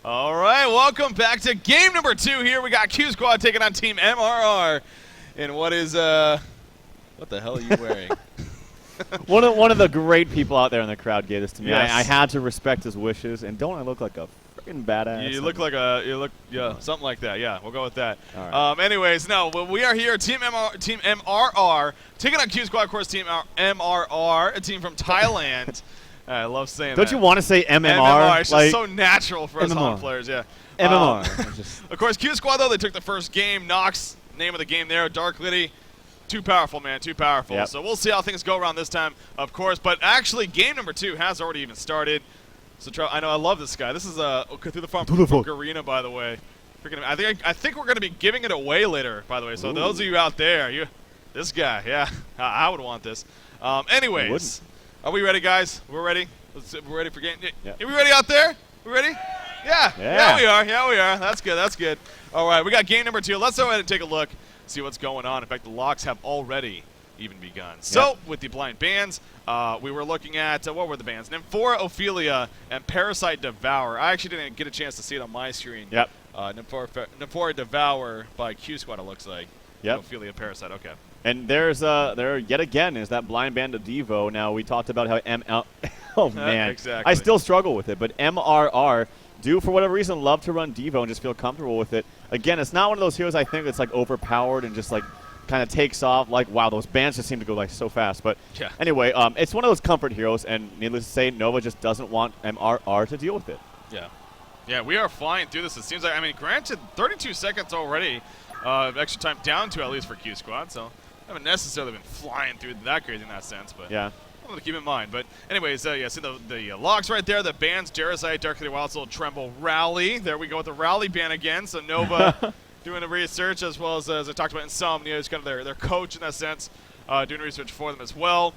All right, welcome back to game number 2 here. We got QsQ taking on Team MRR. And what the hell are you wearing? One of the great people out there in the crowd gave this to me. Yes. I had to respect his wishes, and don't I look like a freaking badass? You look like something like that. Yeah, we'll go with that. All right. Anyways, no, well, we are here, Team MRR, taking on QsQ, of course, Team MRR, a team from Thailand. I love saying that. Don't you want to say MMR? MMR, it's like, just so natural for us MMR. Holland players, yeah. MMR. Of course, QsQ, though, they took the first game. Nox, name of the game there, Dark Liddy. Too powerful, man, too powerful. Yep. So we'll see how things go around this time, of course. But actually, game number 2 has already even started. So I know I love this guy. This is Cthulhu Farm Arena, by the way. I think we're going to be giving it away later, by the way. So those of you out there, this guy, yeah, I would want this. Anyways, are we ready, guys? We're ready. We're ready for game. Yeah. Are we ready out there? We ready? Yeah. Yeah. We are. Yeah, we are. That's good. That's good. All right, we got game number 2. Let's go ahead and take a look, see what's going on. In fact, the locks have already even begun. So, with the blind bands, we were looking at, what were the bands? Nymphora, Ophelia, and Parasite Devour. I actually didn't get a chance to see it on my screen. Yep. Nymphora Devour by QsQ, it looks like. Yep. Ophelia, Parasite, okay. And there yet again is that blind band of Devo. Now, we talked about how ML... Oh, man. Exactly. I still struggle with it, but MRR do, for whatever reason, love to run Devo and just feel comfortable with it. Again, it's not one of those heroes I think that's, like, overpowered and just, like, kind of takes off. Like, wow, those bands just seem to go, like, so fast. But anyway, it's one of those comfort heroes, and needless to say, Nova just doesn't want MRR to deal with it. Yeah. Yeah, we are flying through this. It seems like, I mean, granted, 32 seconds already. Extra time down to, at least, for QsQ. So, haven't necessarily been flying through that crazy in that sense, but yeah. To keep in mind. But anyways, yeah, see the locks right there, the bands, Jarosite, Dark Liddy, Wild Soul, Tremble, Rally. There we go with the Rally band again. So Nova doing the research, as well as I talked about Insomnia, is kind of their coach in that sense, doing research for them as well.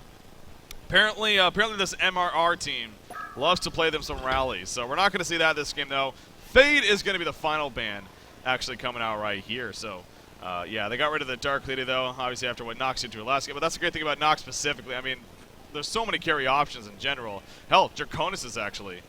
Apparently this MRR team loves to play them some rallies. So we're not going to see that this game, though. Fade is going to be the final band actually coming out right here. So yeah, they got rid of the Dark Liddy, though, obviously after what Nox did to her last game. But that's the great thing about Nox specifically. I mean, there's so many carry options in general. Hell, Draconis is actually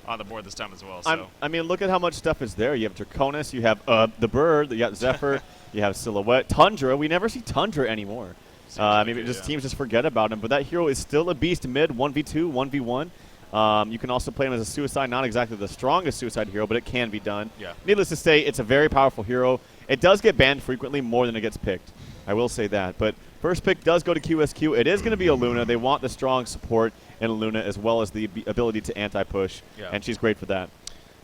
on the board this time as well. So. I mean, look at how much stuff is there. You have Draconis, you have the Bird, you got Zephyr, you have Silhouette, Tundra. We never see Tundra anymore. Maybe teams just forget about him. But that hero is still a beast mid, 1v2, 1v1. You can also play him as a suicide, not exactly the strongest suicide hero, but it can be done. Yeah. Needless to say, it's a very powerful hero. It does get banned frequently, more than it gets picked. I will say that. But first pick does go to QsQ. It is going to be a Luna. They want the strong support in Luna as well as the ability to anti-push, and she's great for that.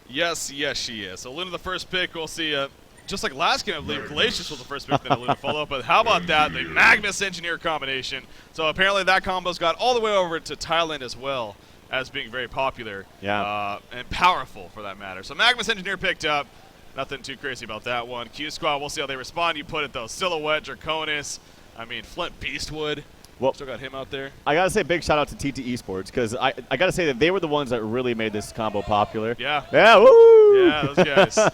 Yes, she is. So Luna the first pick. We'll see. Just like last game, I believe Glacius was the first pick, then Luna followed up. But how about that? The Magnus Engineer combination. So apparently that combo's got all the way over to Thailand as well as being very popular and powerful for that matter. So Magnus Engineer picked up. Nothing too crazy about that one. QsQ, we'll see how they respond. You put it, though. Silhouette, Draconis. I mean, Flint Beastwood. Well, still got him out there. I got to say big shout out to TT Esports because I got to say that they were the ones that really made this combo popular. Yeah. Yeah, woo! Yeah, those guys.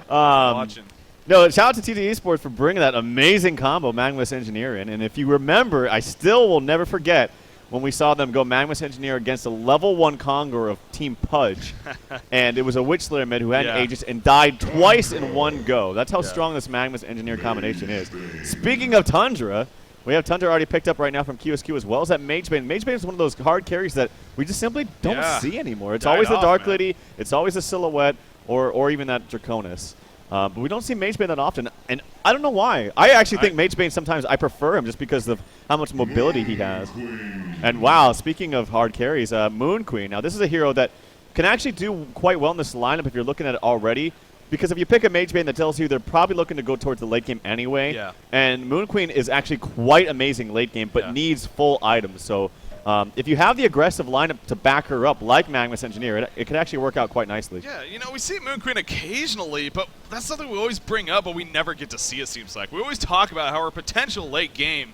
Watching. No, shout out to TT Esports for bringing that amazing combo, Magnus Engineer, in. And if you remember, I still will never forget when we saw them go Magnus Engineer against a level 1 Conger of Team Pudge. And it was a Witch Slayer mid who had an Aegis and died twice in one go. That's how strong this Magnus Engineer combination is. Speaking of Tundra, we have Tundra already picked up right now from QsQ as well as that Magebane. Magebane is one of those hard carries that we just simply don't see anymore. It's always the Dark Liddy, it's always the Silhouette, or even that Draconis. But we don't see Magebane that often, and I don't know why. I actually think Magebane sometimes I prefer him just because of how much mobility he has. And wow, speaking of hard carries, Moon Queen. Now this is a hero that can actually do quite well in this lineup if you're looking at it already. Because if you pick a Magebane that tells you they're probably looking to go towards the late game anyway, and Moon Queen is actually quite amazing late game, but needs full items. So if you have the aggressive lineup to back her up, like Magnus Engineer, it can actually work out quite nicely. Yeah, you know, we see Moon Queen occasionally, but that's something we always bring up, but we never get to see, it seems like. We always talk about how her potential late game,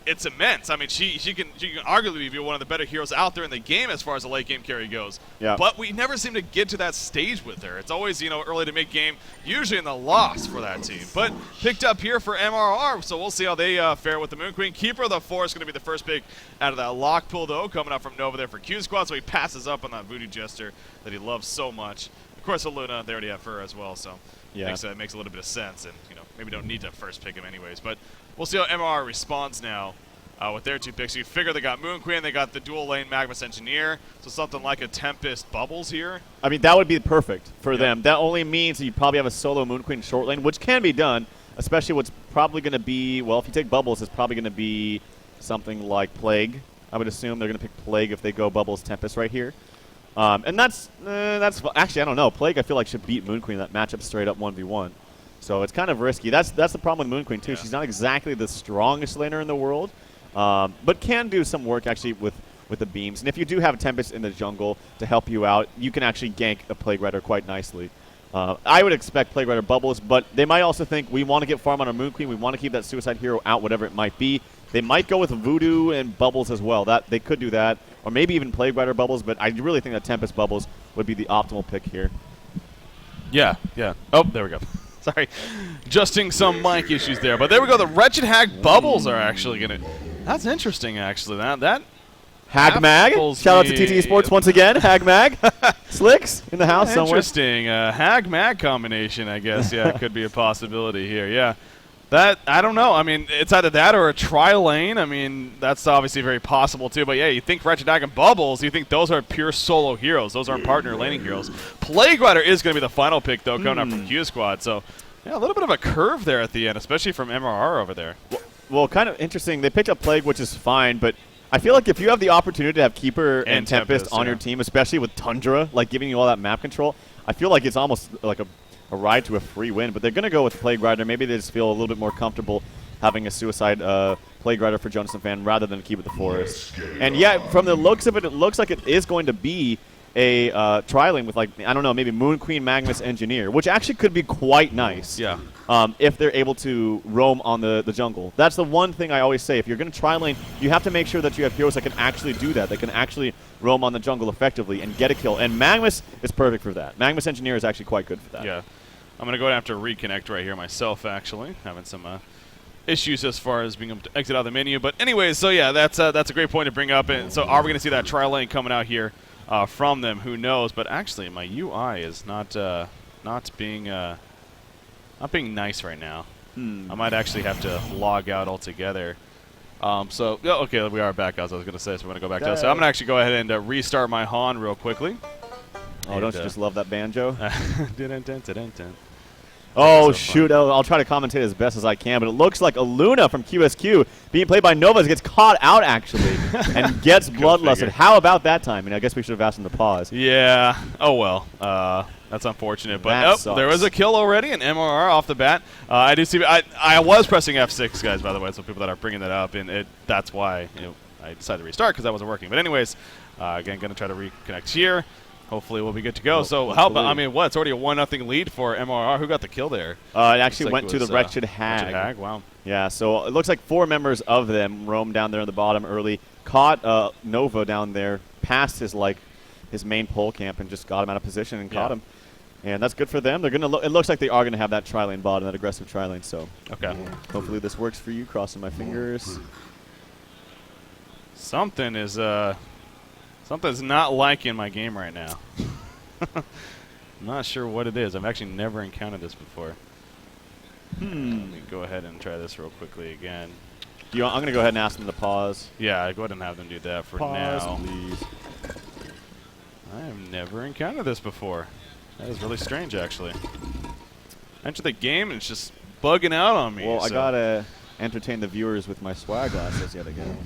it's immense. I mean, she can arguably be one of the better heroes out there in the game as far as the late game carry goes. Yeah. But we never seem to get to that stage with her. It's always, you know, early to mid game, usually in the loss for that team. But picked up here for MRR, so we'll see how they fare with the Moon Queen. Keeper of the Forest going to be the first pick out of that lock pool, though, coming out from Nova there for QsQ, so he passes up on that Voodoo Jester that he loves so much. Of course, Aluna, they already have her as well, so Yeah. makes a little bit of sense, and maybe don't need to first pick him anyways. But we'll see how MRR responds now with their 2 picks. You figure they got Moon Queen, they got the dual lane Magnus Engineer, so something like a Tempest Bubbles here. I mean, that would be perfect for them. That only means that you probably have a solo Moon Queen short lane, which can be done, especially what's probably going to be, well, if you take Bubbles, it's probably going to be something like Plague. I would assume they're going to pick Plague if they go Bubbles Tempest right here. And that's actually, I don't know. Plague, I feel like, should beat Moon Queen in that matchup straight up 1v1. So it's kind of risky. That's the problem with Moon Queen, too. Yeah. She's not exactly the strongest laner in the world, but can do some work, actually, with the beams. And if you do have Tempest in the jungle to help you out, you can actually gank a Plague Rider quite nicely. I would expect Plague Rider Bubbles, but they might also think we want to get farm on our Moon Queen. We want to keep that Suicide Hero out, whatever it might be. They might go with Voodoo and Bubbles as well. They could do that, or maybe even Plague Rider Bubbles, but I really think that Tempest Bubbles would be the optimal pick here. Yeah. Oh, there we go. Sorry. Adjusting some mic issues there. But there we go. The Wretched Hag Bubbles are actually going to... That's interesting, actually. That Hag Mag. baffles Shout out to me. TT Sports once again. Hag Mag. Slicks in the house somewhere. Interesting. Hag Mag combination, I guess. Yeah, could be a possibility here. Yeah. That, I don't know. I mean, it's either that or a tri-lane. I mean, that's obviously very possible, too. But, yeah, you think Wretched Hag and Bubbles, you think those are pure solo heroes. Those aren't partner laning heroes. Plague Rider is going to be the final pick, though, coming up from QsQ. So, yeah, a little bit of a curve there at the end, especially from MRR over there. Well, kind of interesting. They picked up Plague, which is fine, but I feel like if you have the opportunity to have Keeper and Tempest on your team, especially with Tundra, like giving you all that map control, I feel like it's almost like a ride to a free win. But they're going to go with Plague Rider. Maybe they just feel a little bit more comfortable having a Suicide Plague Rider for Jonathan Fan rather than Keep It the Forest. And yeah, from the looks of it, it looks like it is going to be a tri-lane with, like, I don't know, maybe Moon Queen, Magnus, Engineer, which actually could be quite nice. Yeah. If they're able to roam on the jungle. That's the one thing I always say. If you're going to tri-lane, you have to make sure that you have heroes that can actually do that, that can actually roam on the jungle effectively and get a kill. And Magnus is perfect for that. Magnus Engineer is actually quite good for that. Yeah. I'm going to go and have to reconnect right here myself, actually. Having some issues as far as being able to exit out of the menu. But anyways, so yeah, that's a great point to bring up. And so are we going to see that tri-lane coming out here from them? Who knows? But actually, my UI is not being nice right now. I might actually have to log out altogether. So, yeah, okay, we are back, as I was going to say, so we're going to go back to that. So I'm going to actually go ahead and restart my Han real quickly. Oh, don't you just love that banjo? Dun-dun-dun-dun-dun. Oh, So shoot. I'll try to commentate as best as I can, but it looks like Aluna from QsQ being played by Novas gets caught out, actually, and gets bloodlusted. figure. How about that time? I mean, I guess we should have asked him to pause. Yeah. Oh, well. That's unfortunate. But That sucks. there was a kill already, an MRR off the bat. I do see. I was pressing F6, guys, by the way, so people that are bringing that up, and that's why I decided to restart because that wasn't working. But anyways, again, going to try to reconnect here. Hopefully we'll be good to go. Well, so how about, I hopefully. mean, what? It's already a 1-0 lead for MRR. Who got the kill there? It actually Looks like went it to the was, Wretched Hag. Wretched Hag, wow. Yeah, so it looks like 4 members of them roamed down there on the bottom early, caught Nova down there, past his main pole camp, and just got him out of position and caught him. And that's good for them. They're gonna. It looks like they are gonna have that tri-lane bot and that aggressive tri-lane. So Okay. hopefully this works for you. Crossing my fingers. Something's not liking my game right now. I'm not sure what it is. I've actually never encountered this before. Let me go ahead and try this real quickly again. I'm going to go ahead and ask them to pause. Yeah, go ahead and have them do that for Pause, now. please. I have never encountered this before. That is really strange, actually. Enter the game and it's just bugging out on me. Well, I so- got to entertain the viewers with my swag glasses yet again.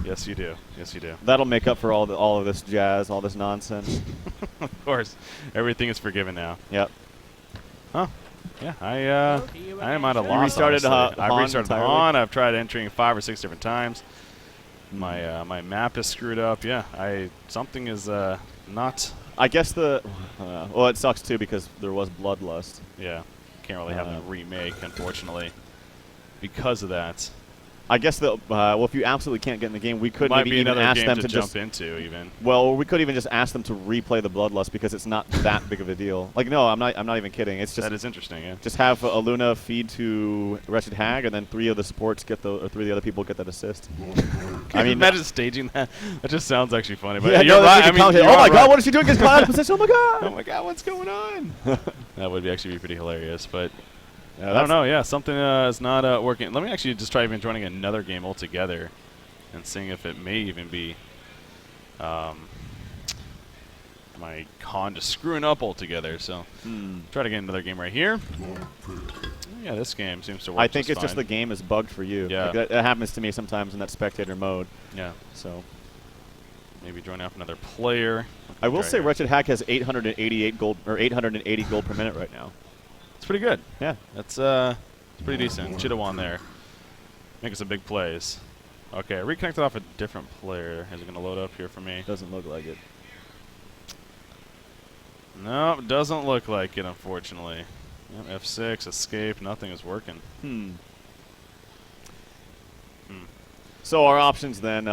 Yes, you do. Yes, you do. That'll make up for all of this jazz, all this nonsense. Of course. Everything is forgiven now. Yep. Huh. Yeah, I am at a loss. restarted honestly. Han I've restarted entirely? Han. I've tried entering 5 or 6 different times. My map is screwed up. Yeah, something is not. I guess well, it sucks too because there was Bloodlust. Yeah, can't really have them remake, unfortunately, because of that. I guess well, if you absolutely can't get in the game, we could Might maybe be even another ask game them to to jump just. into, even. Well, we could even just ask them to replay the Bloodlust because it's not that big of a deal. Like, no, I'm not even kidding. It's just That is interesting. Yeah. just have Aluna feed to Wretched Hag, and then 3 of the supports get 3 of the other people get that assist. I mean, imagine staging that. That just sounds actually funny. But yeah, you're no, right. I mean, you're oh my right. God, what is she doing against cloud position? Oh my God! Oh my God, what's going on? That would actually be pretty hilarious. But Yeah, I don't know. Yeah, something is not working. Let me actually just try even joining another game altogether, and seeing if it may even be my con just screwing up altogether. So try to get another game right here. Yeah, this game seems to work. I think it's fine. just the game is bugged for you. Yeah. Like that happens to me sometimes in that spectator mode. Yeah. So Maybe join off another player. I will Try say here. Wretched Hack has 888 gold or 880 gold per minute right now. It's pretty good. Yeah. That's it's pretty decent. Should have won there. Making some big plays. Okay, I reconnected off a different player. Is it going to load up here for me? Doesn't look like it. No, it doesn't look like it, unfortunately. Yep, F6, escape, nothing is working. So our options then,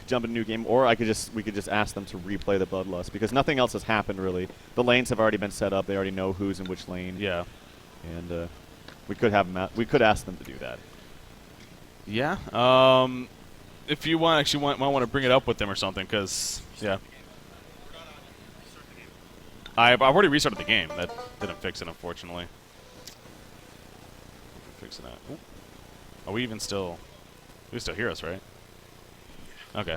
jump in a new game, or we could just ask them to replay the Bloodlust because nothing else has happened really. The lanes have already been set up; they already know who's in which lane. Yeah. And we could have them. We could ask them to do that. Yeah. If you want, actually might want to bring it up with them or something, because yeah. I've already restarted the game. That didn't fix it, unfortunately. Fixing that. Ooh. Are we even still? We still hear us, right? Okay.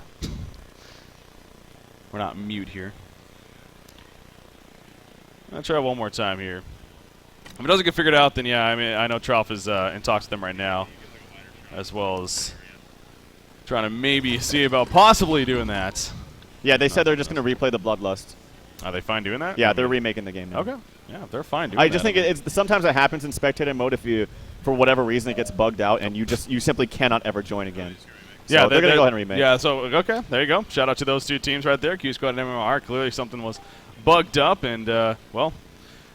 We're not mute here. I'll try one more time here. If it doesn't get figured out, then yeah, I mean, I know Trough is in talks with them right now, as well as trying to maybe see about possibly doing that. Yeah, they said they're just going to replay the Bloodlust. Are they fine doing that? Yeah, they're remaking the game now. Okay. Yeah, they're fine doing I that. just think it's sometimes it happens in spectator mode if you, for whatever reason, it gets bugged out and you simply cannot ever join again. So yeah, they're going to go ahead and remake. Yeah, so, okay, there you go. Shout out to those two teams right there, QsQ and MRR. Clearly something was bugged up, and, well,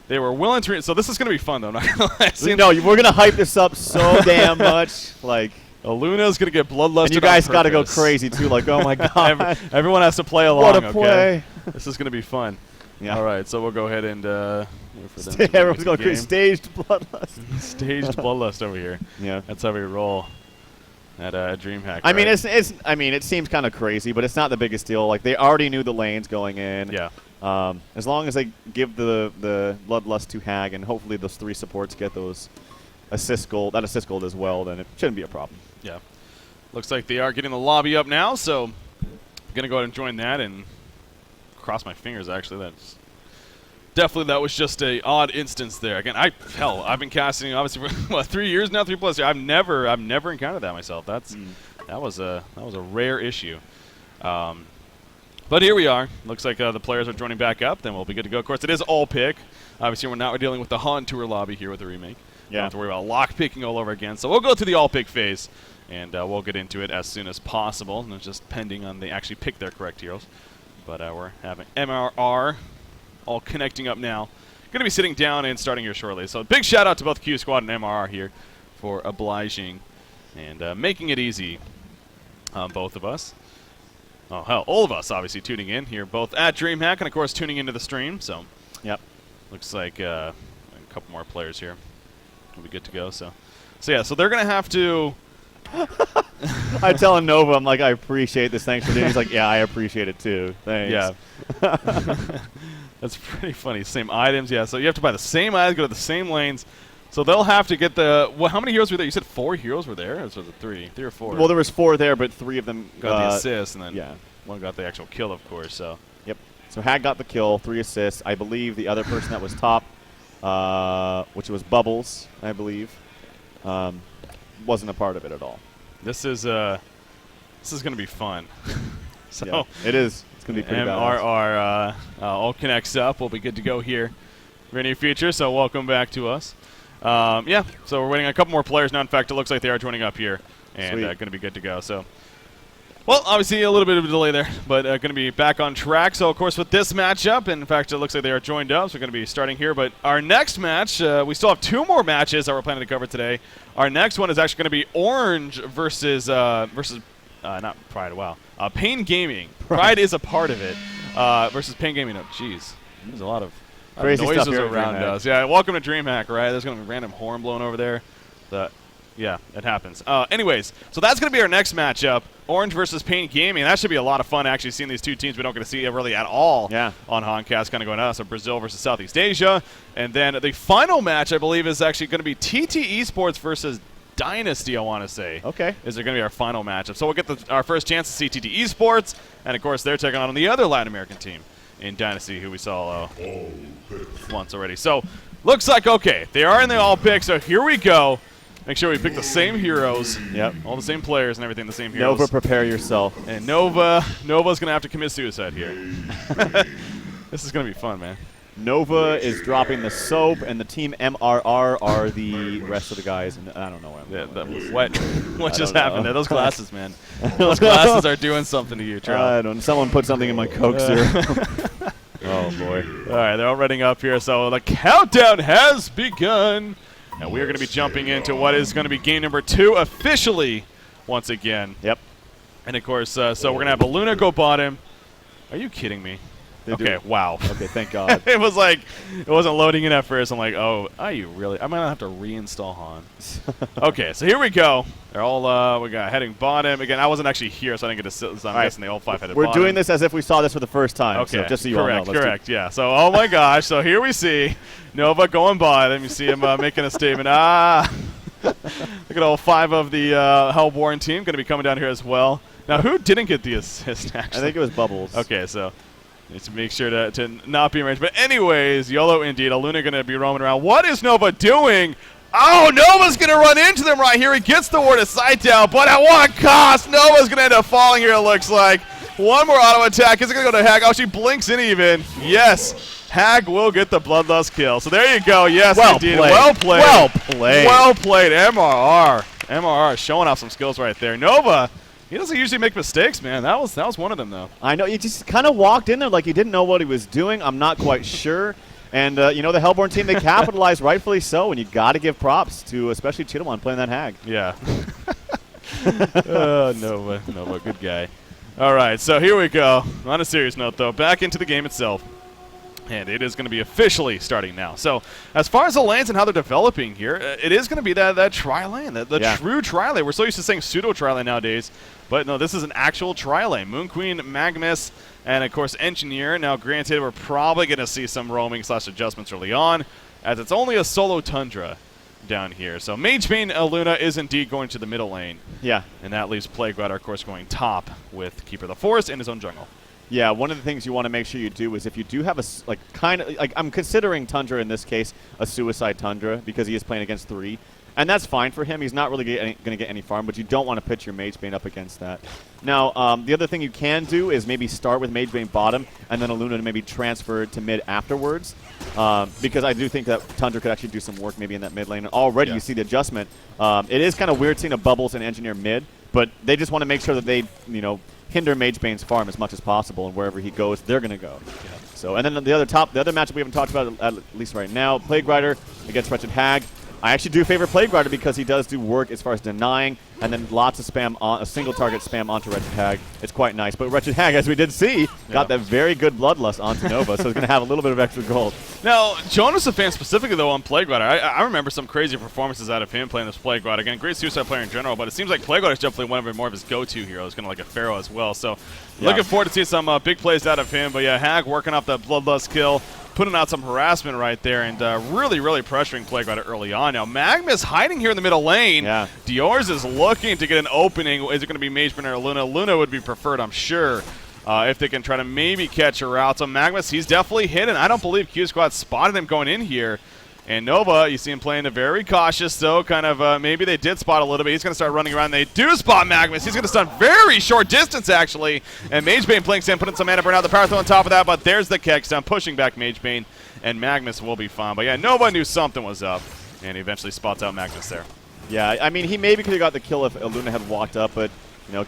they were willing to. So this is going to be fun, though. Not gonna lie. No, we're going to hype this up so damn much. Like, Luna's going to get bloodlusted. and you guys got to go crazy, too. Like, oh, my God. Everyone has to play along, What a play. Okay? This is going to be fun. Yeah. All right, so we'll go ahead and wait for them to Everyone's get going the crazy. game. Staged Bloodlust. Staged bloodlust over here. Yeah. That's how we roll at DreamHack. I mean, right? I mean, it seems kind of crazy, but it's not the biggest deal. Like, they already knew the lanes going in. Yeah. As long as they give the Bloodlust to Hag, and hopefully those 3 supports get those assist gold as well, then it shouldn't be a problem. Yeah. Looks like they are getting the lobby up now, so I'm going to go ahead and join that and cross my fingers, actually. That's definitely, that was just a odd instance there. Again, I've been casting obviously for what, 3 years now, 3+ years. I've never encountered that myself. That was a rare issue. But here we are. Looks like the players are joining back up. Then we'll be good to go. Of course, it is all pick. Obviously, we're dealing with the Han Tour lobby here with the remake. Yeah. Don't have to worry about lock picking all over again. So we'll go through the all pick phase, and we'll get into it as soon as possible. And it's just pending on they actually pick their correct heroes. But we're having MRR all connecting up now. Going to be sitting down and starting here shortly. So big shout out to both Q Squad and MRR here for obliging and making it easy on both of us. Oh, hell, all of us obviously tuning in here, both at DreamHack and, of course, tuning into the stream. So, Yep. looks like a couple more players here. We'll be good to go. So yeah, so they're going to have to... I tell Nova, I'm like, I appreciate this. Thanks for doing it. He's like, yeah, I appreciate it, too. Thanks. Yeah. That's pretty funny. Same items, yeah. So you have to buy the same items, go to the same lanes. So they'll have to get the... Well, how many heroes were there? You said 4 heroes were there? Or was it 3? 3 or 4? Well, there was 4 there, but 3 of them got the assist, and then yeah. one got the actual kill, of course. So Yep. So Hag got the kill, 3 assists. I believe the other person that was top, which was Bubbles, I believe, wasn't a part of it at all. this is going to be fun. So Yeah, it is. It's going to be pretty badass. MRR all connects up. We'll be good to go here very near future. So welcome back to us. Yeah, so we're waiting on a couple more players now. In fact, it looks like they are joining up here and going to be good to go. So, well, obviously a little bit of a delay there, but going to be back on track. So, of course, with this matchup, and in fact, it looks like they are joined up, so we're going to be starting here. But our next match, we still have 2 more matches that we're planning to cover today. Our next one is actually going to be Orange versus not Pride, wow. Pain Gaming. Pride is a part of it. Versus Pain Gaming. Oh, jeez. There's a lot of Crazy stuff noises here at around DreamHack. us. Yeah, welcome to DreamHack, right? There's going to be random horn blowing over there. The Yeah, it happens. Anyways, so that's going to be our next matchup, Orange versus Paint Gaming. That should be a lot of fun, actually, seeing these two teams we don't get to see really at all on Honcast kind of going out. So Brazil versus Southeast Asia. And then the final match, I believe, is actually going to be TT Esports versus Dynasty, I want to say. Okay. Is there going to be our final matchup. So we'll get our first chance to see TT Esports. And, of course, they're taking on the other Latin American team in Dynasty, who we saw once already. So looks like, okay, they are in the all pick. So here we go. Make sure we pick the same heroes. Yep. All the same players and everything, the same heroes. Nova, prepare yourself. And Nova's going to have to commit suicide here. This is going to be fun, man. Nova is dropping the soap, and the team MRR are the rest of the guys. And I don't know What just happened there? Those glasses, man. Those glasses are doing something to you, Charles. Someone put something in my Coke syrup. Oh, boy. All right, they're all running up here. So the countdown has begun. And we are going to be jumping into what is going to be game number 2 officially once again. Yep. And, of course, so we're going to have Luna go bottom. Are you kidding me? Okay, wow. Okay, thank God. It was like, it wasn't loading in at first. I'm like, oh, are you really? I might have to reinstall Han. Okay, so here we go. They're all, we got heading bottom. Again, I wasn't actually here, so I didn't get to sit. So I'm guessing they all 5-headed We're bottom. doing this as if we saw this for the first time. Okay, so just so you all know. Correct, yeah. So, oh my gosh. So here we see Nova going bottom. You see him making a statement. Look at all 5 of the Hellborn team going to be coming down here as well. Now, who didn't get the assist, actually? I think it was Bubbles. Okay, so need to make sure to not be in range. But anyways, YOLO indeed. Luna going to be roaming around. What is Nova doing? Oh, Nova's going to run into them right here. He gets the ward of sight down, but at what cost? Nova's going to end up falling here, it looks like. One more auto attack. Is it going to go to Hag? Oh, she blinks in even. Yes. Hag will get the Bloodlust kill. So there you go. Yes, indeed. Well played. Well played. Well played. MRR. MRR showing off some skills right there. Nova, he doesn't usually make mistakes, man. That was one of them, though. I know. He just kind of walked in there like he didn't know what he was doing. I'm not quite sure. And, the Hellborn team, they capitalized rightfully so, and you got to give props to especially Chidomon playing that Hag. Yeah. Nova, good guy. All right, so here we go. On a serious note, though, back into the game itself. And it is going to be officially starting now. So as far as the lanes and how they're developing here, it is going to be that tri-lane, the true tri-lane. We're so used to saying pseudo tri-lane nowadays. But no, this is an actual tri-lane. Moon Queen, Magnus, and of course Engineer. Now granted, we're probably going to see some roaming / adjustments early on, as it's only a solo Tundra down here. So Mage Bane Luna is indeed going to the middle lane. Yeah. And that leaves Plague Rider, of course, going top with Keeper of the Forest in his own jungle. Yeah, one of the things you want to make sure you do is if you do have I'm considering Tundra in this case a suicide Tundra because he is playing against 3. And that's fine for him. He's not really going to get any farm, but you don't want to pitch your Mage Bane up against that. Now, the other thing you can do is maybe start with Mage Bane bottom and then Luna to maybe transfer to mid afterwards, because I do think that Tundra could actually do some work maybe in that mid lane. And already you see the adjustment. It is kind of weird seeing a Bubbles and Engineer mid, but they just want to make sure that they, hinder Mage Bane's farm as much as possible, and wherever he goes, they're going to go. Yeah. So, and then the other matchup we haven't talked about at least right now, Plague Rider against Wretched Hag. I actually do favor Plague Rider because he does do work as far as denying, and then lots of spam on a single target spam onto Wretched Hag. It's quite nice. But Wretched Hag, as we did see, got that very good Bloodlust onto Nova, so he's going to have a little bit of extra gold. Now, Jonas, a fan specifically, though, on Plague Rider, I remember some crazy performances out of him playing this Plague Rider. Again, great suicide player in general, but it seems like Plague Rider is definitely one of more of his go-to heroes, kind of like a Pharaoh as well. So looking forward to seeing some big plays out of him. But yeah, Hag working off that Bloodlust kill, putting out some harassment right there, and really, really pressuring Plague Rider early on. Now, Magnus hiding here in the middle lane. Yeah. Dior's is looking to get an opening. Is it going to be Mage Bane or Luna? Luna would be preferred, I'm sure, if they can try to maybe catch her out. So Magnus, he's definitely hidden. I don't believe QsQ spotted him going in here. And Nova, you see him playing very cautious, though, kind of maybe they did spot a little bit. He's going to start running around. They do spot Magnus. He's going to stun very short distance, actually. And Mage Bane playing Sam, putting some mana burn out the power throw on top of that, but there's the Keck stun, pushing back Mage Bane, and Magnus will be fine. But yeah, Nova knew something was up, and he eventually spots out Magnus there. Yeah, I mean, he maybe could have got the kill if Luna had walked up, but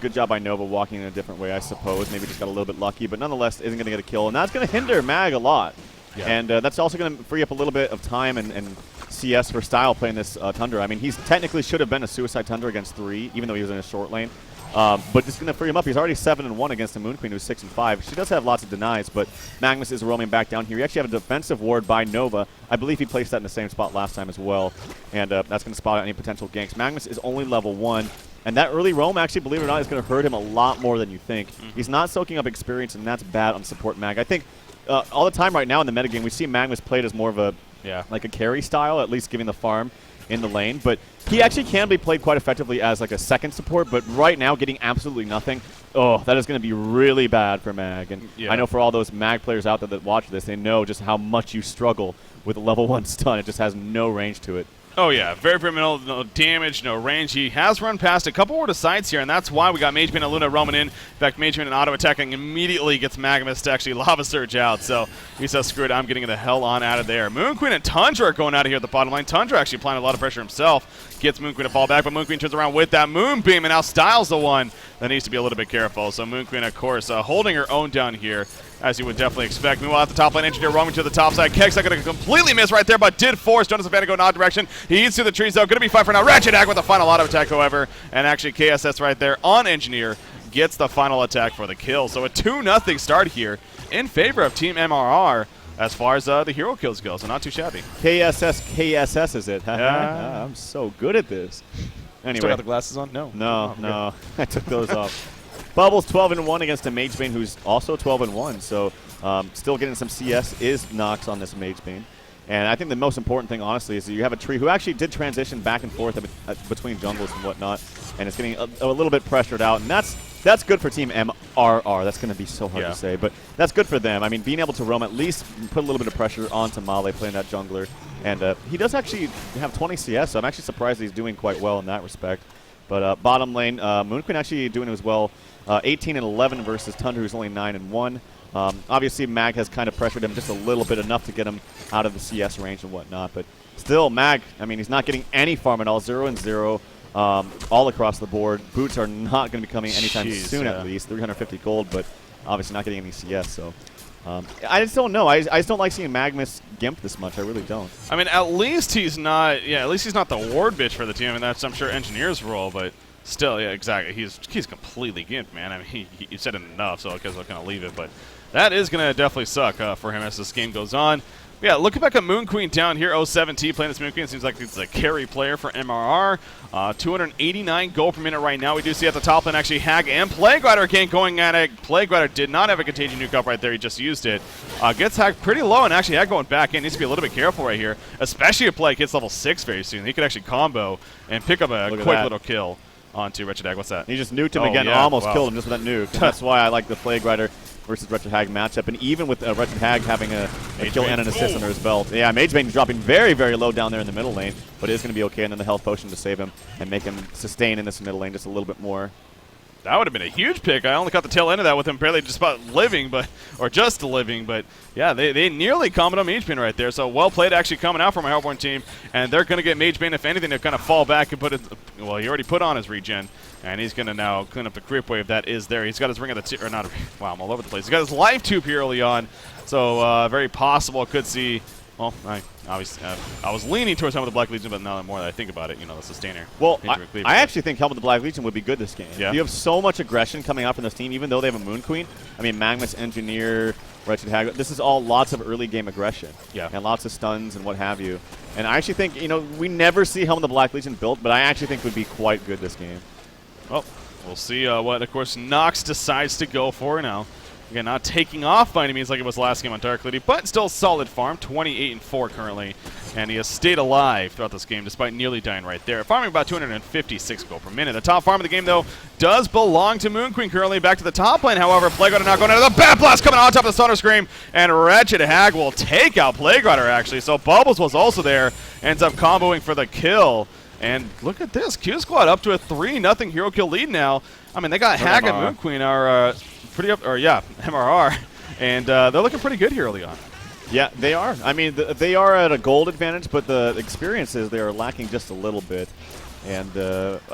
good job by Nova walking in a different way, I suppose. Maybe just got a little bit lucky, but nonetheless isn't going to get a kill, and that's going to hinder Mag a lot. Yeah. And that's also going to free up a little bit of time and CS for style playing this Tundra. I mean, he's technically should have been a Suicide Tundra against 3, even though he was in a short lane. But just going to free him up. He's already 7-1 against the Moon Queen, who's 6-5. She does have lots of denies, but Magnus is roaming back down here. You actually have a defensive ward by Nova. I believe he placed that in the same spot last time as well, and that's going to spot out any potential ganks. Magnus is only level 1, and that early roam, actually, believe it or not, is going to hurt him a lot more than you think. He's not soaking up experience, and that's bad on support mag. I think all the time right now in the metagame, we see Magnus played as more of a like a carry style, at least giving the farm in the lane, but he actually can be played quite effectively as like a second support, but right now getting absolutely nothing, that is going to be really bad for Mag. And I know for all those Mag players out there that watch this, they know just how much you struggle with a level 1 stun. It just has no range to it. Oh, yeah. Very, very minimal. No damage, no range. He has run past a couple more sides here, and that's why we got Mage Bane and Luna roaming in. In fact, Mage Bane and auto-attacking immediately gets Magnus to actually Lava Surge out. So he says, screw it, I'm getting the hell on out of there. Moon Queen and Tundra are going out of here at the bottom lane. Tundra actually applying a lot of pressure himself. Gets Moon Queen to fall back, but Moon Queen turns around with that Moonbeam, and now Styles the one that needs to be a little bit careful. So Moon Queen, of course, holding her own down here, as you would definitely expect. Meanwhile, at the top lane, Engineer roaming to the top side. Kek's not going to completely miss right there, but did force Jonas Savannah to go in odd direction. He eats through the trees, though. Going to be fine for now. Ratchet Hack with the final auto attack, however. And actually, KSS right there on Engineer gets the final attack for the kill. So a 2-0 start here in favor of Team MRR as far as the hero kills go. So not too shabby. KSS is it? Yeah. I'm so good at this. Anyway. Still got the glasses on? No. No. I took those off. Bubbles 12-1 against a Mage Bane who's also 12-1, so still getting some CS is Nox on this Mage Bane. And I think the most important thing, honestly, is that you have a tree who actually did transition back and forth between jungles and whatnot, and it's getting a little bit pressured out, and that's good for Team MRR. That's going to be so hard to say, but that's good for them. I mean, being able to roam at least put a little bit of pressure onto Male playing that jungler, and he does actually have 20 CS, so I'm actually surprised he's doing quite well in that respect. But bottom lane, Moon Queen actually doing as well. 18-11 versus Tundra, who's only 9-1. Obviously, Mag has kind of pressured him just a little bit, enough to get him out of the CS range and whatnot. But still, Mag, I mean, he's not getting any farm at all. 0-0 all across the board. Boots are not going to be coming anytime soon, at least. 350 gold, but obviously not getting any CS. So I just don't know. I just don't like seeing Magnus gimp this much. I really don't. I mean, at least he's not. Yeah, at least he's not the ward bitch for the team. I mean, that's, I'm sure, Engineer's role, but. Still, yeah, exactly. He's completely gimped, man. I mean, he said it enough, so I guess I'll kind of leave it. But that is going to definitely suck for him as this game goes on. But yeah, looking back at Moon Queen down here, 07T playing this Moon Queen. It seems like he's a carry player for MRR. 289 gold per minute right now. We do see at the top lane actually Hag and Plague Rider again going at it. Plague Rider did not have a Contagion nuke up right there. He just used it. Gets Hag pretty low, and actually Hag going back in. Needs to be a little bit careful right here, especially if Plague hits level 6 very soon. He could actually combo and pick up a quick little kill onto Wretched Hag. What's that? He just nuked him again, almost killed him just with that nuke. And that's why I like the Plague Rider versus Wretched Hag matchup. And even with Wretched Hag having a kill and an assist under his belt. Yeah, Mage Bane dropping very, very low down there in the middle lane, but it is going to be okay. And then the health potion to save him and make him sustain in this middle lane just a little bit more. That would have been a huge pick. I only caught the tail end of that with him barely just about living, or just living. But yeah, they nearly comboed on Mage Bane right there. So well played, actually coming out from a Hellborn team, and they're going to get Mage Bane, if anything, to kind of fall back and put it. Well, he already put on his regen, and he's going to now clean up the creep wave that is there. He's got his ring of the or not. Wow, I'm all over the place. He's got his life tube here early on, so very possible could see. Well, I was leaning towards Helm of the Black Legion, but now the more that I think about it, you know, the sustainer. Well, I actually think Helm of the Black Legion would be good this game. Yeah. You have so much aggression coming out from this team, even though they have a Moon Queen. I mean, Magnus, Engineer, Wretched Hag. This is all lots of early game aggression. Yeah. And lots of stuns and what have you. And I actually think, you know, we never see Helm of the Black Legion built, but I actually think would be quite good this game. Well, we'll see what, of course, Nox decides to go for now. Again, not taking off by any means like it was last game on Dark Lady, but still solid farm, 28-4 currently. And he has stayed alive throughout this game despite nearly dying right there. Farming about 256 gold per minute. The top farm of the game, though, does belong to Moon Queen currently. Back to the top lane, however. Plague Rider now going into the Bat Blast coming on top of the Thunder Scream. And Wretched Hag will take out Plague Rider, actually. So Bubbles was also there. Ends up comboing for the kill. And look at this. Q Squad up to a 3-0 hero kill lead now. I mean, they got Hag and Moon Queen are pretty up, or yeah, MRR. And they're looking pretty good here early on. Yeah, they are. I mean, they are at a gold advantage, but the experiences, they are lacking just a little bit. And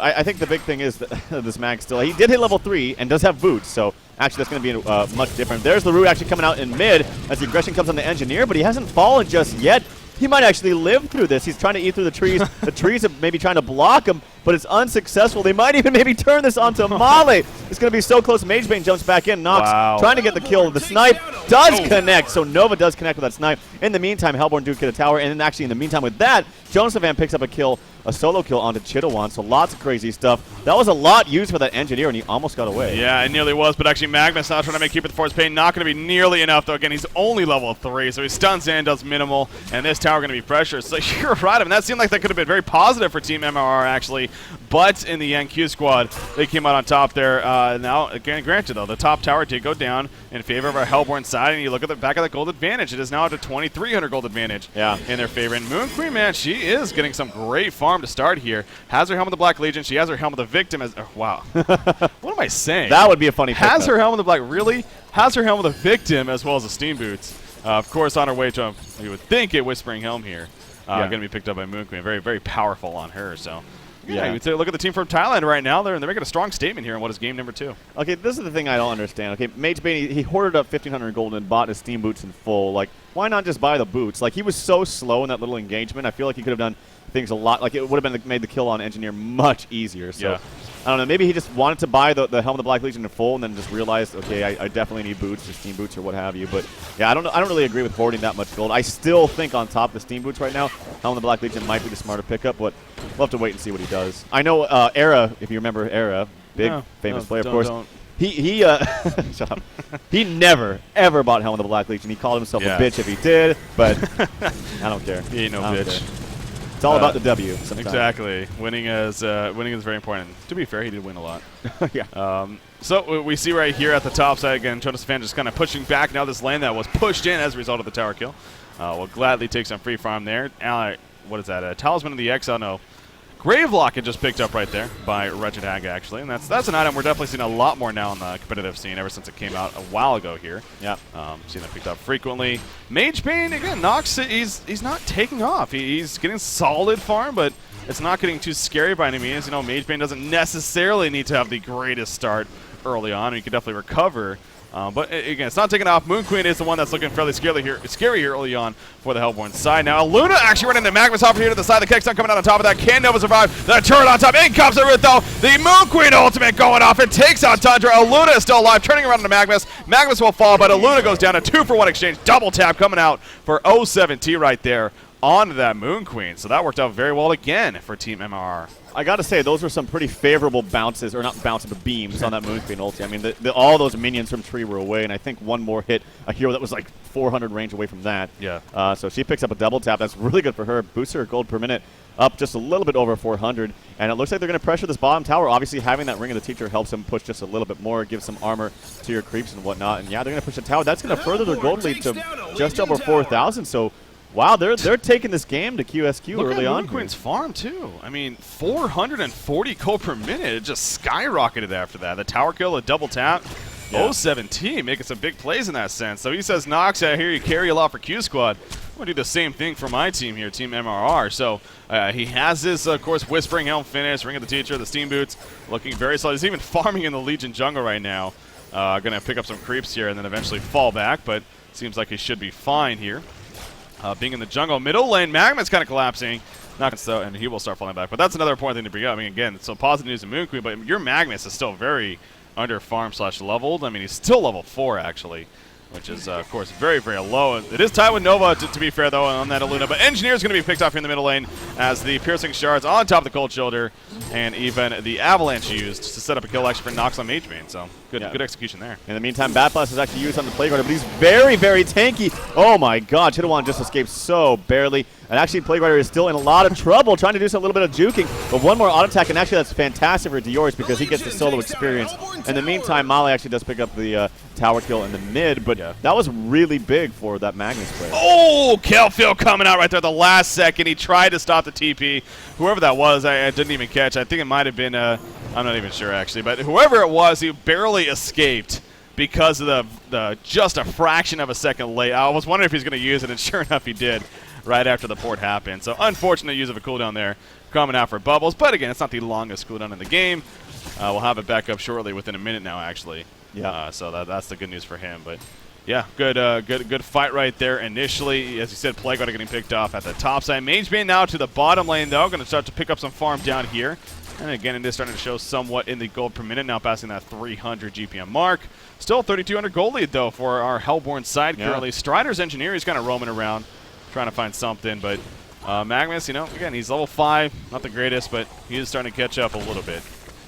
I think the big thing is that this Mag still, he did hit level 3 and does have boots, so actually that's going to be much different. There's the root actually coming out in mid as the aggression comes on the Engineer, but he hasn't fallen just yet. he might actually live through this. He's trying to eat through the trees. The trees are maybe trying to block him, but it's unsuccessful. They might even maybe turn this onto Male. It's going to be so close. Magebane jumps back in. Nox trying to get the kill. The snipe does connect, so Nova does connect with that snipe. In the meantime, Hellborn do get a tower, and then actually in the meantime with that, Jonasavan picks up a kill, a solo kill onto Chidowan, so lots of crazy stuff. That was a lot used for that engineer, and he almost got away. Yeah, it nearly was, but actually Magnus now trying to make keep with the force pain. Not going to be nearly enough, though. Again, he's only level 3, so he stuns in, does minimal, and this tower going to be pressured. So you're right. I mean, that seemed like that could have been very positive for Team MRR, actually, but in the end, Q Squad, they came out on top there. Now, again, granted, though, the top tower did go down in favor of our Hellborn side, and you look at the back of the gold advantage. It is now up to 2,300 gold advantage in their favor. And Moon Queen, man, she is getting some great farm to start here. Has her helm of the Black Legion. She has her helm of the Victim as wow. What am I saying? That would be a funny Has pickup. her helm of the Black, really? Has her helm of the Victim as well as the Steam Boots. Of course, on her way to, you would think, a Whispering Helm here. Going to be picked up by Moon Queen. Very, very powerful on her. So, yeah, you would say, look at the team from Thailand right now. They're making a strong statement here in what is game number 2. Okay, this is the thing I don't understand. Okay, Magebane, he hoarded up 1,500 gold and bought his Steam Boots in full. Like, why not just buy the boots? Like, he was so slow in that little engagement. I feel like he could have done things a lot. Like, it would have been made the kill on Engineer much easier. So, I don't know. Maybe he just wanted to buy the helm of the Black Legion in full, and then just realized, okay, I definitely need boots, or Steam Boots, or what have you. But yeah, I don't really agree with hoarding that much gold. I still think on top of the Steam Boots right now, helm of the Black Legion might be the smarter pickup, but we'll have to wait and see what he does. I know Era, if you remember Era, big famous player, of course. He shut up. He never ever bought helm of the Black Legion. He called himself a bitch if he did, but I don't care. He ain't no bitch. It's all about the W. Sometimes. Exactly. Winning is very important. To be fair, he did win a lot. Yeah. So we see right here at the top side again, Jonasavan just kind of pushing back. Now this lane that was pushed in as a result of the tower kill. Will gladly take some free farm there. What is that? Talisman of the Exile? No. Gravelock had just picked up right there by Wretched Hag, actually. And that's an item we're definitely seeing a lot more now in the competitive scene ever since it came out a while ago here. Yeah. Seeing that picked up frequently. Magebane, again, Nox, he's not taking off. He's getting solid farm, but it's not getting too scary by any means. You know, Magebane doesn't necessarily need to have the greatest start early on. He can definitely recover. But again, it's not taking off. Moon Queen is the one that's looking fairly scary here early on for the Hellborn side. Now, Luna actually running into Magnus off here to the side. The Kickstone coming out on top of that. Can Nova survive? The turret on top. In comes the root, though. The Moon Queen ultimate going off. It takes out Tundra. Aluna is still alive, turning around into Magnus. Magnus will fall, but Aluna goes down. A 2-for-1 exchange. Double tap coming out for 07T right there onto that Moon Queen. So that worked out very well again for Team MRR. I got to say, those were some pretty favorable bounces, or not bounces, but beams on that Moon Queen ulti. I mean, all those minions from tree were away, and I think one more hit a hero that was like 400 range away from that. Yeah. So she picks up a double tap. That's really good for her. Boosts her gold per minute up just a little bit over 400, and it looks like they're going to pressure this bottom tower. Obviously, having that Ring of the Teacher helps them push just a little bit more, gives some armor to your creeps and whatnot. And yeah, they're going to push the tower. That's going to further their gold lead to just over 4,000. So. Wow, they're taking this game to QsQ early on. Look at Moon Queen's farm, too. I mean, 440 gold per minute. It just skyrocketed after that. The tower kill, a double tap. 07T making some big plays in that sense. So he says, Nox, I hear you carry a lot for Q Squad. I'm going to do the same thing for my team here, Team MRR. So he has this, of course, Whispering Helm finish, Ring of the Teacher, the Steam Boots, looking very solid. He's even farming in the Legion jungle right now. Going to pick up some creeps here and then eventually fall back, but seems like he should be fine here. Being in the jungle. Middle lane, Magma's kind of collapsing. Not so, and he will start falling back. But that's another important thing to bring up. I mean, again, so positive news in Moon Queen, but your Magnus is still very under farm / leveled. I mean, he's still level 4, actually, which is, of course, very, very low. It is tied with Nova, to be fair, though, on that Aluna. But Engineer's going to be picked off here in the middle lane as the Piercing Shards on top of the Cold Shoulder and even the Avalanche used to set up a kill action for Nox on Magebane. So good execution there. In the meantime, Bat Blast is actually used on the Plague Rider, but he's very, very tanky. Oh my god, Chidowan just escaped so barely. And actually, Plague Rider is still in a lot of trouble trying to do some little bit of juking. But one more auto attack, and actually that's fantastic for Dior's because he gets the solo experience. In the meantime, Male actually does pick up the tower kill in the mid, but that was really big for that Magnus player. Oh, Kelfield coming out right there at the last second. He tried to stop the TP. Whoever that was, I didn't even catch. I think it might have been, I'm not even sure actually, but whoever it was, he barely escaped because of the just a fraction of a second late. I was wondering if he's going to use it, and sure enough, he did right after the port happened. So unfortunate use of a cooldown there coming out for Bubbles. But again, it's not the longest cooldown in the game. We'll have it back up shortly within a minute now, actually. Yeah. So that's the good news for him. But Yeah, good fight right there initially. As you said, Plaguewater getting picked off at the top side. Magebane now to the bottom lane, though. Going to start to pick up some farm down here. And again, it is starting to show somewhat in the gold per minute, now passing that 300 GPM mark. Still 3,200 gold lead, though, for our Hellborn side currently. Strider's Engineer, he's kind of roaming around, trying to find something. But Magnus, again, he's level 5, not the greatest, but he is starting to catch up a little bit.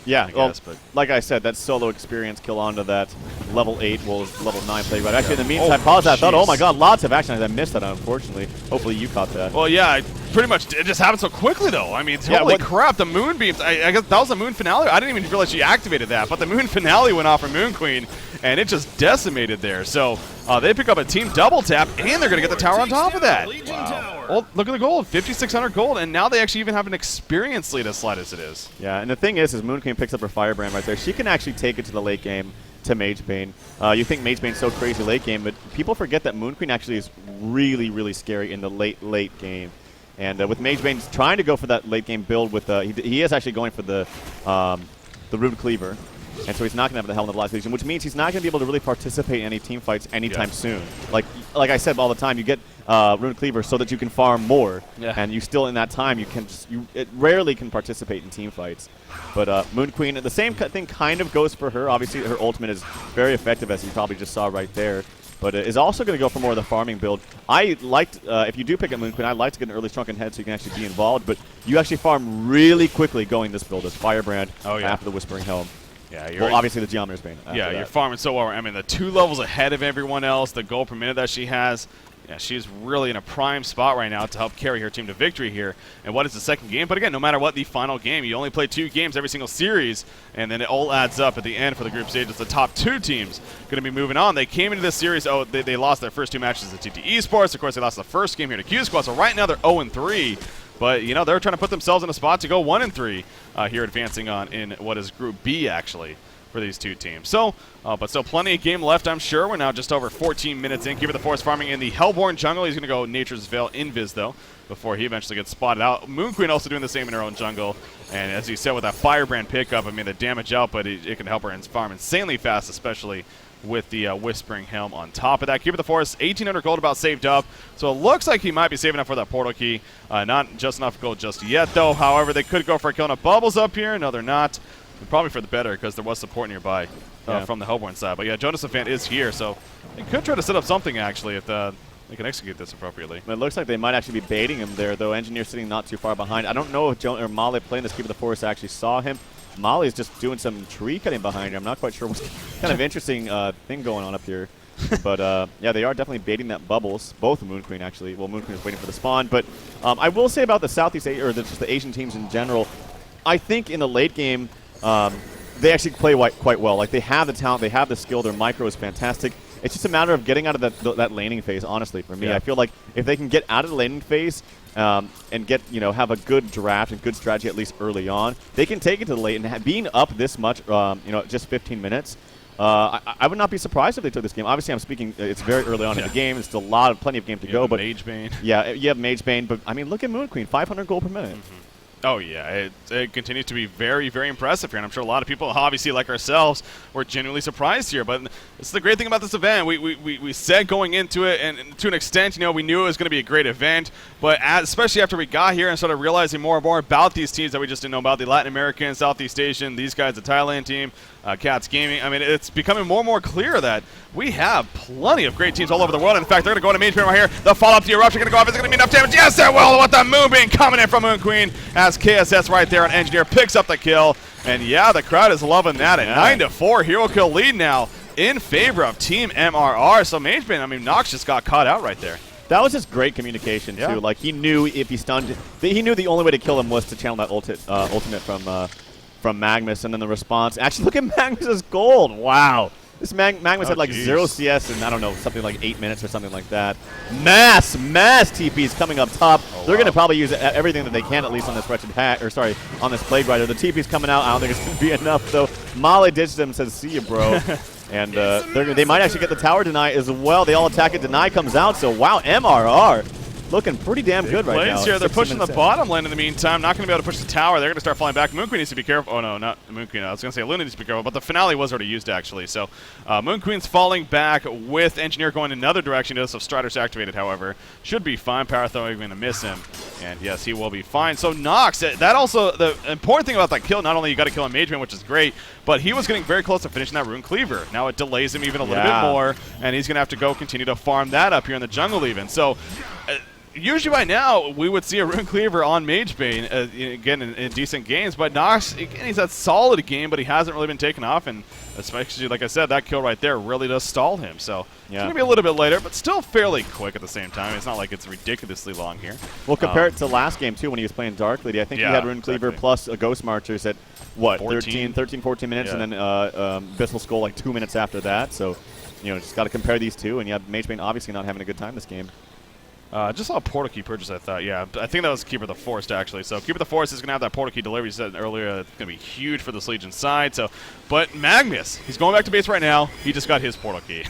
Yeah, well, like I said, that solo experience kill onto that level 8, well, level 9 play. But actually, in the meantime, pause. I thought, oh my god, lots of action. I missed that, unfortunately. Hopefully you caught that. Well, yeah, pretty much. It just happened so quickly, though. I mean, holy crap, the Moonbeams. I guess that was the Moon Finale. I didn't even realize she activated that. But the Moon Finale went off for Moon Queen, and it just decimated there. So they pick up a team double tap, and they're going to get the tower on top of that. Wow. Well, look at the gold, 5,600 gold, and now they actually even have an experience lead as slight as it is. Yeah, and the thing is Moon Queen picks up her Firebrand right there. She can actually take it to the late game to Magebane. You think Magebane's so crazy late game, but people forget that Moon Queen actually is really, really scary in the late game. And with Magebane trying to go for that late game build with, he is actually going for the Rune Cleaver. And so he's not going to have the Hell in the Blast Legion, which means he's not going to be able to really participate in any team fights anytime soon. Like I said all the time, you get Rune Cleaver so that you can farm more, and you still in that time it rarely can participate in team fights. But Moon Queen, the same thing kind of goes for her. Obviously, her ultimate is very effective, as you probably just saw right there. But is also going to go for more of the farming build. I liked, if you do pick up Moon Queen, I like to get an early Shrunken Head so you can actually be involved. But you actually farm really quickly going this build as Firebrand after the Whispering Helm. Yeah, well, obviously the Geometer's Bane. Yeah, you're farming so well. I mean, the 2 levels ahead of everyone else, the gold per minute that she has. Yeah, she's really in a prime spot right now to help carry her team to victory here. And what is the second game? But again, no matter what the final game, you only play 2 games every single series, and then it all adds up at the end for the group stage. It's the top 2 teams going to be moving on. They came into this series, they lost their first 2 matches to TT Esports. Of course, they lost the first game here to QsQ. So right now they're 0-3. But, they're trying to put themselves in a spot to go 1-3 here, advancing on in what is Group B, actually, for these 2 teams. So, but still plenty of game left, I'm sure. We're now just over 14 minutes in. Keep it the Forest farming in the Hellborn jungle. He's going to go Nature's Veil Invis, though, before he eventually gets spotted out. Moon Queen also doing the same in her own jungle. And as you said, with that Firebrand pickup, I mean, the damage output, it can help her farm insanely fast, especially with the Whispering Helm on top of that. Keep it the Forest, 1,800 gold about saved up. So it looks like he might be saving up for that portal key. Not just enough gold just yet, though. However, they could go for a kill of Bubbles up here. No, they're not. Probably for the better, because there was support nearby from the Hellborn side. But yeah, Jonas Fan is here, so they could try to set up something, actually, if they can execute this appropriately. It looks like they might actually be baiting him there, though. Engineer sitting not too far behind. I don't know if or Molly playing this Keep of the Forest actually saw him. Molly's just doing some tree cutting behind her. I'm not quite sure what's kind of interesting thing going on up here. But yeah, they are definitely baiting that Bubbles. Both Moon Queen, actually. Well, Moon Queen is waiting for the spawn. But I will say about the Southeast Asia, or just the Asian teams in general, I think in the late game, they actually play quite well. Like, they have the talent, they have the skill, their micro is fantastic. It's just a matter of getting out of that laning phase, honestly, for me. I feel like if they can get out of the laning phase and get, have a good draft and good strategy at least early on, they can take it to the late. And being up this much, just 15 minutes, I would not be surprised if they took this game. Obviously, I'm speaking, it's very early on in the game. There's still plenty of game to go. But Magebane. Yeah, you have Magebane. But, I mean, look at Moon Queen, 500 gold per minute. Oh, yeah. It continues to be very, very impressive here. And I'm sure a lot of people, obviously, like ourselves, were genuinely surprised here. But it's the great thing about this event. We said going into it, and to an extent, we knew it was going to be a great event. But especially after we got here and started realizing more and more about these teams that we just didn't know about, the Latin American, Southeast Asian, these guys, the Thailand team, Cats Gaming. I mean, it's becoming more and more clear that we have plenty of great teams all over the world. In fact, they're going to go to Magebane right here. The follow-up to the Eruption going to go off. Is it going to be enough damage? Yes, it will, with the Moonbeam coming in from Moon Queen as KSS right there on Engineer picks up the kill. And yeah, the crowd is loving that. At 9-4, hero kill lead now in favor of Team MRR. So Magebane, I mean, Nox just got caught out right there. That was just great communication, too. Like, he knew if he stunned, he knew the only way to kill him was to channel that ultimate from Magnus, and then the response. Actually, look at Magnus's gold. Wow. This Magnus had like 0 CS in, I don't know, something like 8 minutes or something like that. Mass TPs coming up top. They're going to probably use everything that they can, at least on this wretched hack, or sorry, on this Plague Rider. The TP's coming out. I don't think it's going to be enough, though. Molly ditched him and says, see you, bro. And they might actually get the tower deny as well. They all attack it. Deny comes out. So, wow, MRR looking pretty damn good right now. Plays here. They're 16 pushing the minutes in. bottom lane in the meantime. Not going to be able to push the tower. They're going to start falling back. Moon Queen needs to be careful. Oh, no, not Moon Queen. I was going to say Luna needs to be careful, but the finale was already used, actually. So Moon Queen's falling back with Engineer going another direction. He does have Striders activated, however. Should be fine. Power Throw going to miss him. And, yes, he will be fine. So Nox, that also, the important thing about that kill, not only you got to kill a Mage Man, which is great, but he was getting very close to finishing that Rune Cleaver. Now it delays him even a little bit more, and he's going to have to go continue to farm that up here in the jungle even. So usually by now we would see a Rune Cleaver on Magebane again in decent games, but Nox, again, he's had solid game, but he hasn't really been taken off, and especially, like I said, that kill right there really does stall him. So it's going to be a little bit later, but still fairly quick at the same time. It's not like it's ridiculously long here. Well, compare it to last game, too, when he was playing Dark Lady. I think he had Rune Cleaver plus a Ghost Marchers at, what, 13, 14 minutes, and then Abyssal Skull like 2 minutes after that. So, you know, just got to compare these two, and you have Magebane obviously not having a good time this game. Just saw a portal key purchase, I thought. Yeah, I think that was Keeper of the Forest, actually. So Keeper of the Forest is going to have that portal key delivery. You said earlier it's going to be huge for this Legion side. So, but Magnus, he's going back to base right now. He just got his portal key.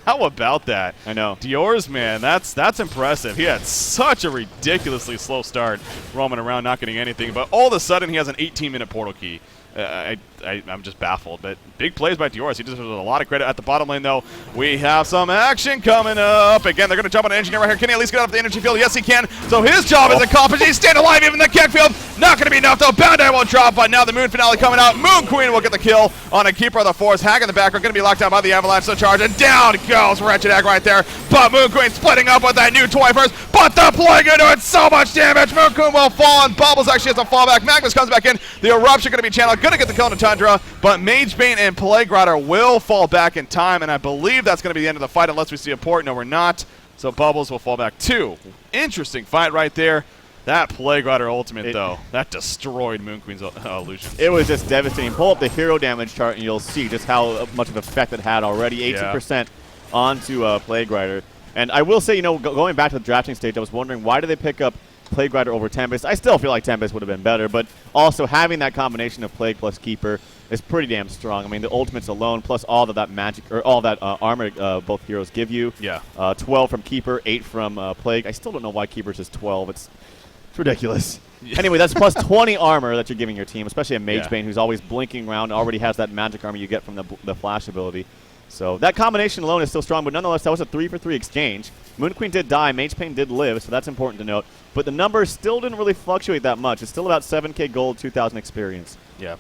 How about that? I know. Dior's, man, that's impressive. He had such a ridiculously slow start, roaming around, not getting anything. But all of a sudden, he has an 18-minute portal key. I'm just baffled, but big plays by Dior. He deserves a lot of credit. At the bottom lane, though, we have some action coming up. Again, they're going to jump on an Engineer right here. Can he at least get out of the energy field? Yes, he can. So his job is accomplished. He's staying alive even in the kick field. Not going to be enough, though. Bandai won't drop, but now the Moon finale coming out. Moon Queen will get the kill on a Keeper of the Forest. Hag in the back are going to be locked down by the Avalanche. So charge, and down goes Wretched Hag right there. But Moon Queen splitting up with that new toy first, but deploying into it so much damage. Moon Queen will fall, and Bubbles actually has to fall back. Magnus comes back in. The Eruption going to be channeled. Going to get the kill on the Tundra, but Magebane and Plague Rider will fall back in time, and I believe that's going to be the end of the fight unless we see a port. No, we're not. So Bubbles will fall back too. Interesting fight right there. That Plague Rider ultimate, though, that destroyed Moon Queen's illusion. It was just devastating. Pull up the hero damage chart, and you'll see just how much of an effect it had already. 18% onto Plague Rider. And I will say, you know, going back to the drafting stage, I was wondering, why did they pick up Plague Rider over Tempest? I still feel like Tempest would have been better, but also having that combination of Plague plus Keeper is pretty damn strong. I mean, the ultimates alone, plus all of that magic, or all that armor both heroes give you. Yeah. 12 from Keeper, 8 from Plague. I still don't know why Keeper's just 12. It's ridiculous. Anyway, that's plus 20 armor that you're giving your team, especially a Magebane who's always blinking around, already has that magic armor you get from the flash ability. So that combination alone is still strong, but nonetheless, that was a 3-for-3 exchange. Moon Queen did die, Magebane did live, so that's important to note. But the numbers still didn't really fluctuate that much. It's still about 7K gold, 2,000 experience. Yeah.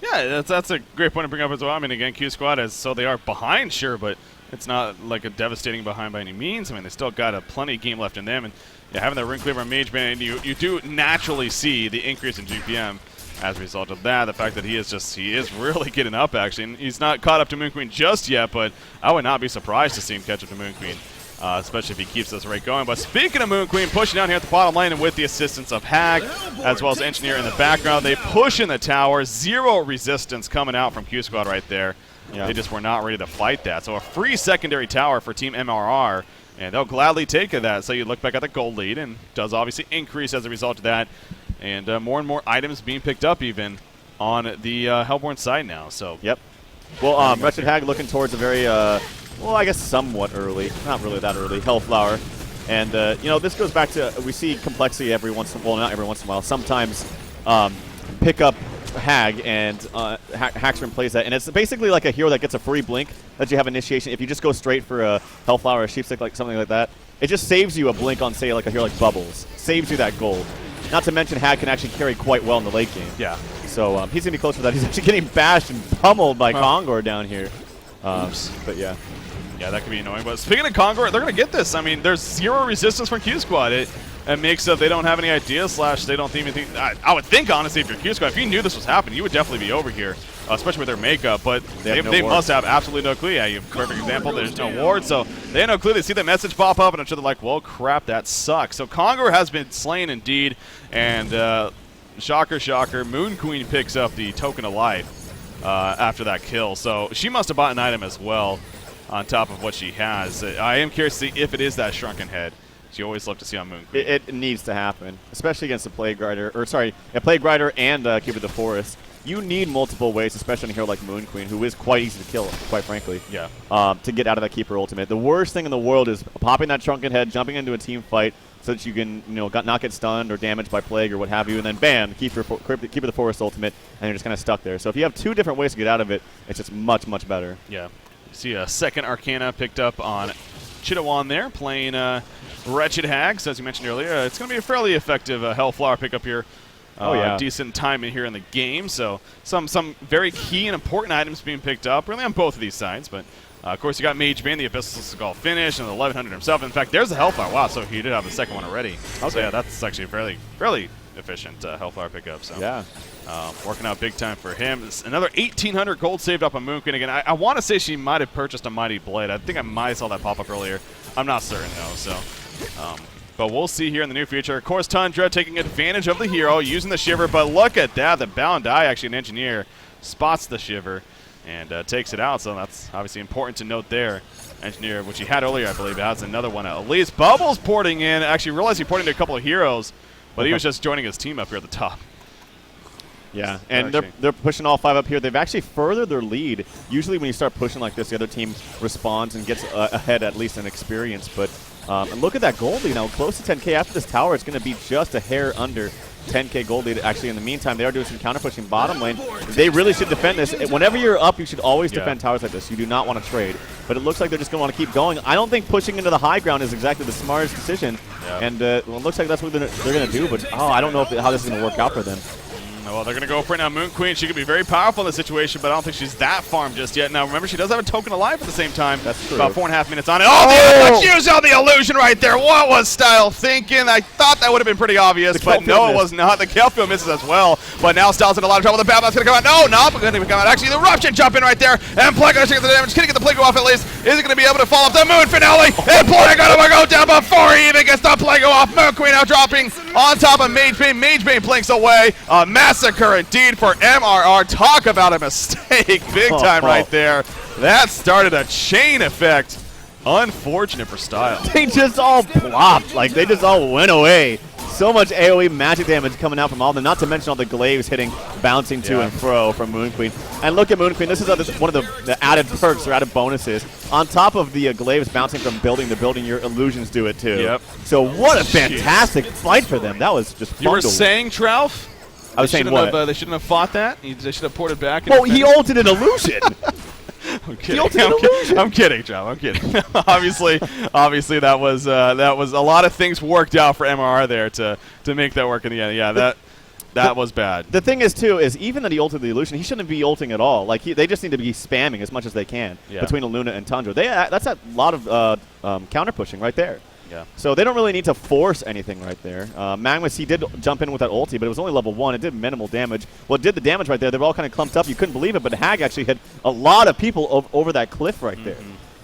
Yeah, that's a great point to bring up as well. I mean, again, QsQ so they are behind, sure, but it's not like a devastating behind by any means. I mean, they still got plenty of game left in them, and having that Rune Cleaver and Magebane, you do naturally see the increase in GPM as a result of that. The fact that he is really getting up, actually, and he's not caught up to Moon Queen just yet, but I would not be surprised to see him catch up to Moon Queen. Especially if he keeps this rate going. But speaking of Moon Queen, pushing down here at the bottom lane and with the assistance of Hag, as well as Engineer in the background, they push in the tower. 0 resistance coming out from QsQ right there. Yeah. They just were not ready to fight that. So a free secondary tower for Team MRR, and they'll gladly take that. So you look back at the gold lead, and does obviously increase as a result of that. And more items being picked up even on the Hellborn side now. So yep. Well, Wretched Hag looking towards a very... well, I guess somewhat early. Not really that early. Hellflower. And, you know, this goes back to, we see complexity every once in a while, not every once in a while. Sometimes pick up Hag, and Haxman plays that. And it's basically like a hero that gets a free blink that you have initiation. If you just go straight for a Hellflower or Sheepstick, like something like that, it just saves you a blink on, say, like a hero like Bubbles. Saves you that gold. Not to mention Hag can actually carry quite well in the late game. Yeah. So he's going to be close for that. He's actually getting bashed and pummeled by Kongor down here. But yeah. Yeah, that could be annoying. But speaking of Kongor, they're going to get this. I mean, there's 0 resistance from QsQ. It makes they don't have any ideas, / they don't even think. I would think, honestly, if you're QsQ, if you knew this was happening, you would definitely be over here, especially with their makeup. But they must have absolutely no clue. Yeah, you have a perfect example. There's no ward, so they have no clue. They see the message pop up, and I'm sure they're like, well, crap, that sucks. So Kongor has been slain indeed, and shocker, shocker, Moon Queen picks up the Token of Life after that kill. So she must have bought an item as well on top of what she has. I am curious to see if it is that Shrunken Head. You always love to see on Moon Queen. It needs to happen, especially against the Plague Rider, or sorry, a Plague Rider and Keeper of the Forest. You need multiple ways, especially in a hero like Moon Queen, who is quite easy to kill, quite frankly. Yeah. To get out of that Keeper ultimate. The worst thing in the world is popping that Shrunken Head, jumping into a team fight, so that you can not get stunned or damaged by Plague or what have you, and then bam, keep the Forest ultimate, and you're just kind of stuck there. So if you have 2 different ways to get out of it, it's just much, much better. Yeah. You see a second Arcana picked up on Chitawan there, playing Wretched Hags, as you mentioned earlier. It's going to be a fairly effective Hellflower pickup here. Decent time in here in the game, so some very key and important items being picked up, really on both of these sides. But of course, you got Mage Bane, the Abyssal Skull finish, and the 1100 himself. In fact, there's the Hellflower. Wow, so he did have the second one already. Okay. So yeah, that's actually a fairly efficient Hellflower pickup. So yeah, working out big time for him. It's another 1,800 gold saved up on Moonqueen again. I want to say she might have purchased a Mighty Blade. I think I might have saw that pop up earlier. I'm not certain though. So. But we'll see here in the near future. Of course, Tundra taking advantage of the hero, using the Shiver. But look at that. The Bound Eye, actually an Engineer, spots the Shiver and takes it out. So that's obviously important to note there. Engineer, which he had earlier, I believe, has another one at least. Bubbles porting in. Actually realized he ported to a couple of heroes, but he was just joining his team up here at the top. Yeah, and they're pushing all 5 up here. They've actually furthered their lead. Usually when you start pushing like this, the other team responds and gets ahead at least in experience. But and look at that gold lead now, close to 10K. After this tower, it's going to be just a hair under 10K gold lead. Actually, in the meantime, they are doing some counter pushing bottom lane. They really should defend this. Whenever you're up, you should always defend towers like this. You do not want to trade. But it looks like they're just going to want to keep going. I don't think pushing into the high ground is exactly the smartest decision. And well, it looks like that's what they're going to do. But I don't know how this is going to work out for them. Well, they're going to go for it now. Moonqueen, she could be very powerful in this situation, but I don't think she's that farmed just yet. Now, remember, she does have a token of life at the same time. That's true. About 4.5 minutes on it. Oh, they use out the illusion right there. What was Style thinking? I thought that would have been pretty obvious, but no, it was not. The Kalefield misses as well, but now Style's in a lot of trouble. The Babylon's going to come out. No, not going to come out. Actually, the Eruption jump in right there, and Plague gets the damage. Can he get the Plague off at least? Is he going to be able to fall off the Moon Finale? And Plague going to go down before he even gets the Plague off. Moonqueen now dropping on top of Mage Bane. Mage Bane blinks away. A massacre indeed for MRR. Talk about a mistake. Big time right there. That started a chain effect. Unfortunate for Style. They just all plopped. Like, they just all went away. So much AoE magic damage coming out from all of them, not to mention all the glaives hitting, bouncing to and fro from Moonqueen. And look at Moonqueen. This is one of the added perks or added bonuses. On top of the glaives bouncing from building to building, your illusions do it too. Yep. So what a fantastic fight for them. That was just fun. You were saying, Trouf? I was saying what? They shouldn't have fought that. They should have ported back. Well, he ulted an illusion. I'm kidding. I'm kidding, John. I'm kidding. obviously, that was a lot of things worked out for MRR there to make that work in the end. Yeah, that was bad. The thing is, too, is even that he ulted the illusion, he shouldn't be ulting at all. Like they just need to be spamming as much as they can between Luna and Tundra. That's a lot of counter pushing right there. Yeah. So they don't really need to force anything right there. Magnus, he did jump in with that ulti, but it was only level 1. It did minimal damage. Well, it did the damage right there. They were all kind of clumped up. You couldn't believe it, but Hag actually hit a lot of people over that cliff right there.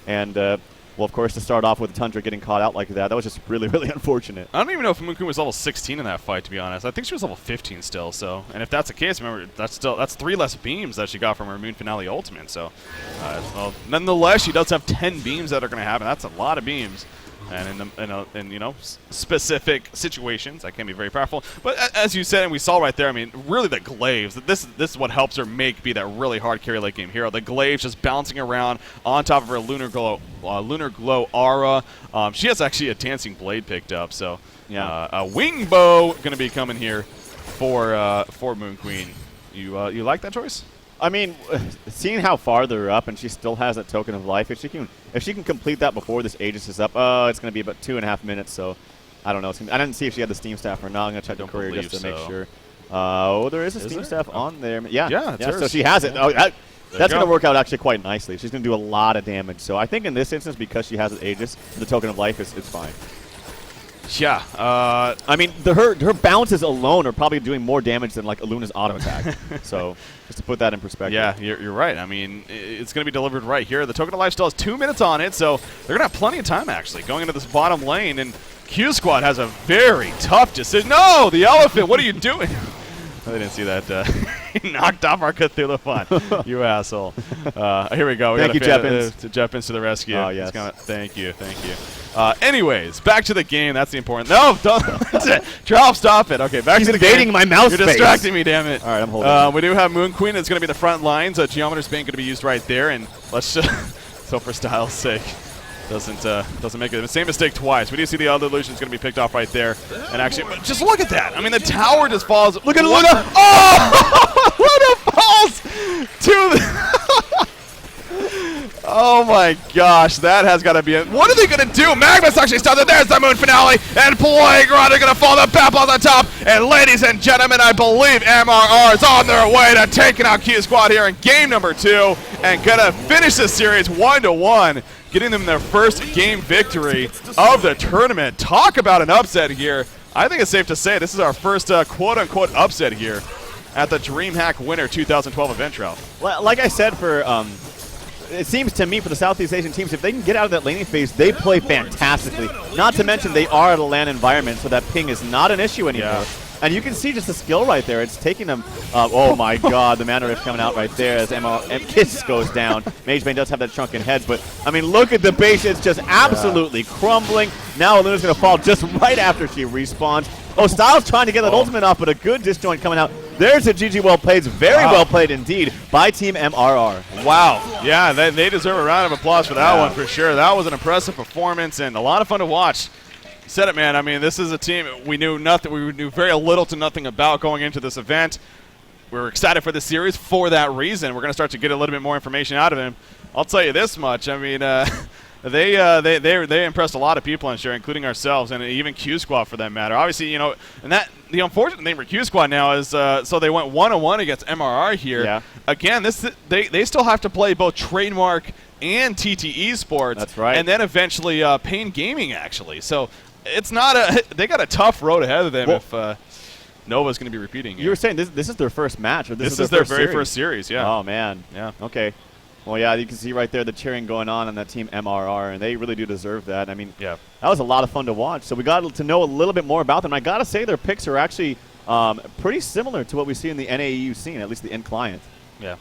And, well, of course, to start off with Tundra getting caught out like that was just really, really unfortunate. I don't even know if Moonqueen was level 16 in that fight, to be honest. I think she was level 15 still. So, and if that's the case, remember, that's 3 less beams that she got from her Moon Finale ultimate. So, well, nonetheless, she does have 10 beams that are going to happen. That's a lot of beams. And in specific situations, that can be very powerful. But as you said, and we saw right there, I mean, really the glaives. This is what helps her be that really hard carry late game hero. The glaives just bouncing around on top of her Lunar Glow aura. She has actually a Dancing Blade picked up, so a Wing Bow going to be coming here for Moonqueen. You like that choice? I mean, seeing how far they're up, and she still has that token of life. If she can complete that before this Aegis is up, it's going to be about 2.5 minutes. So I don't know. I didn't see if she had the Steam staff or not. I'm going to check the career just to make sure. Oh, there is a Steam staff on there. Yeah. So she has it. Oh, that's going to work out actually quite nicely. She's going to do a lot of damage. So I think in this instance, because she has an Aegis, the token of life, it's fine. Yeah. I mean, her bounces alone are probably doing more damage than like Luna's auto attack. So just to put that in perspective. Yeah, you're right. I mean, it's going to be delivered right here. The token of life still has 2 minutes on it, so they're going to have plenty of time actually going into this bottom lane. And QsQ has a very tough decision. No, the elephant. What are you doing? I didn't see that. He knocked off our Cthulhu fun. You asshole. Here we go. Thank you, Jeppins. Jeppins to the rescue. Oh, yes. Thank you. Anyways, back to the game. That's the important. No, don't. Trouf, stop it. Okay, back to the game. He's invading my mouse space. You're distracting me, damn it. All right, I'm holding. We do have Moonqueen. It's going to be the front lines. Geometer's Bane going to be used right there. And let's just, so for style's sake, doesn't make it the same mistake twice. We do see the other illusion is going to be picked off right there. And actually, just look at that. I mean, the tower just falls. Look at it. Oh! What a falls to the Oh my gosh, that has got to be it. What are they going to do? Magnus actually stopped it. There's the Moon Finale, and Playground are going to fall the Pep on the top. And ladies and gentlemen, I believe MRR is on their way to taking out QsQ here in game number 2 and going to finish this series 1-1, getting them their first game victory of the tournament. Talk about an upset here. I think it's safe to say this is our first quote-unquote upset here at the DreamHack Winter 2012 event trial. Like I said, it seems to me for the Southeast Asian teams, if they can get out of that laning phase, they play fantastically. Not to mention they are at a LAN environment, so that ping is not an issue anymore. Yeah. And you can see just the skill right there. It's taking them. Oh my God, the mana rift coming out right there as Kiss goes down. Magebane does have that shrunken head, but I mean, look at the base. It's just absolutely crumbling. Now Luna's going to fall just right after she respawns. Oh, Styles trying to get that ultimate off, but a good disjoint coming out. There's a GG well played. Very well played indeed by Team MRR. Wow. Yeah, they deserve a round of applause for that one for sure. That was an impressive performance and a lot of fun to watch. You said it, man. I mean, this is a team we knew nothing. We knew very little to nothing about going into this event. We were excited for the series for that reason. We're going to start to get a little bit more information out of him. I'll tell you this much. I mean, they impressed a lot of people, I'm sure, including ourselves and even QsQ for that matter. Obviously, you know, and that the unfortunate thing for QsQ now is so they went 1-1 against MRR here. Yeah. Again, they still have to play both Trademark and TT Esports. That's right. And then eventually Pain Gaming actually. So it's not they got a tough road ahead of them if Nova's going to be repeating here. You were saying this is their first match, or this is their very first series. Yeah. Oh man. Yeah. Okay. Well, yeah, you can see right there the cheering going on that team MRR, and they really do deserve that. I mean, that was a lot of fun to watch. So we got to know a little bit more about them. I got to say their picks are actually pretty similar to what we see in the NAEU scene, at least the end client. Yeah.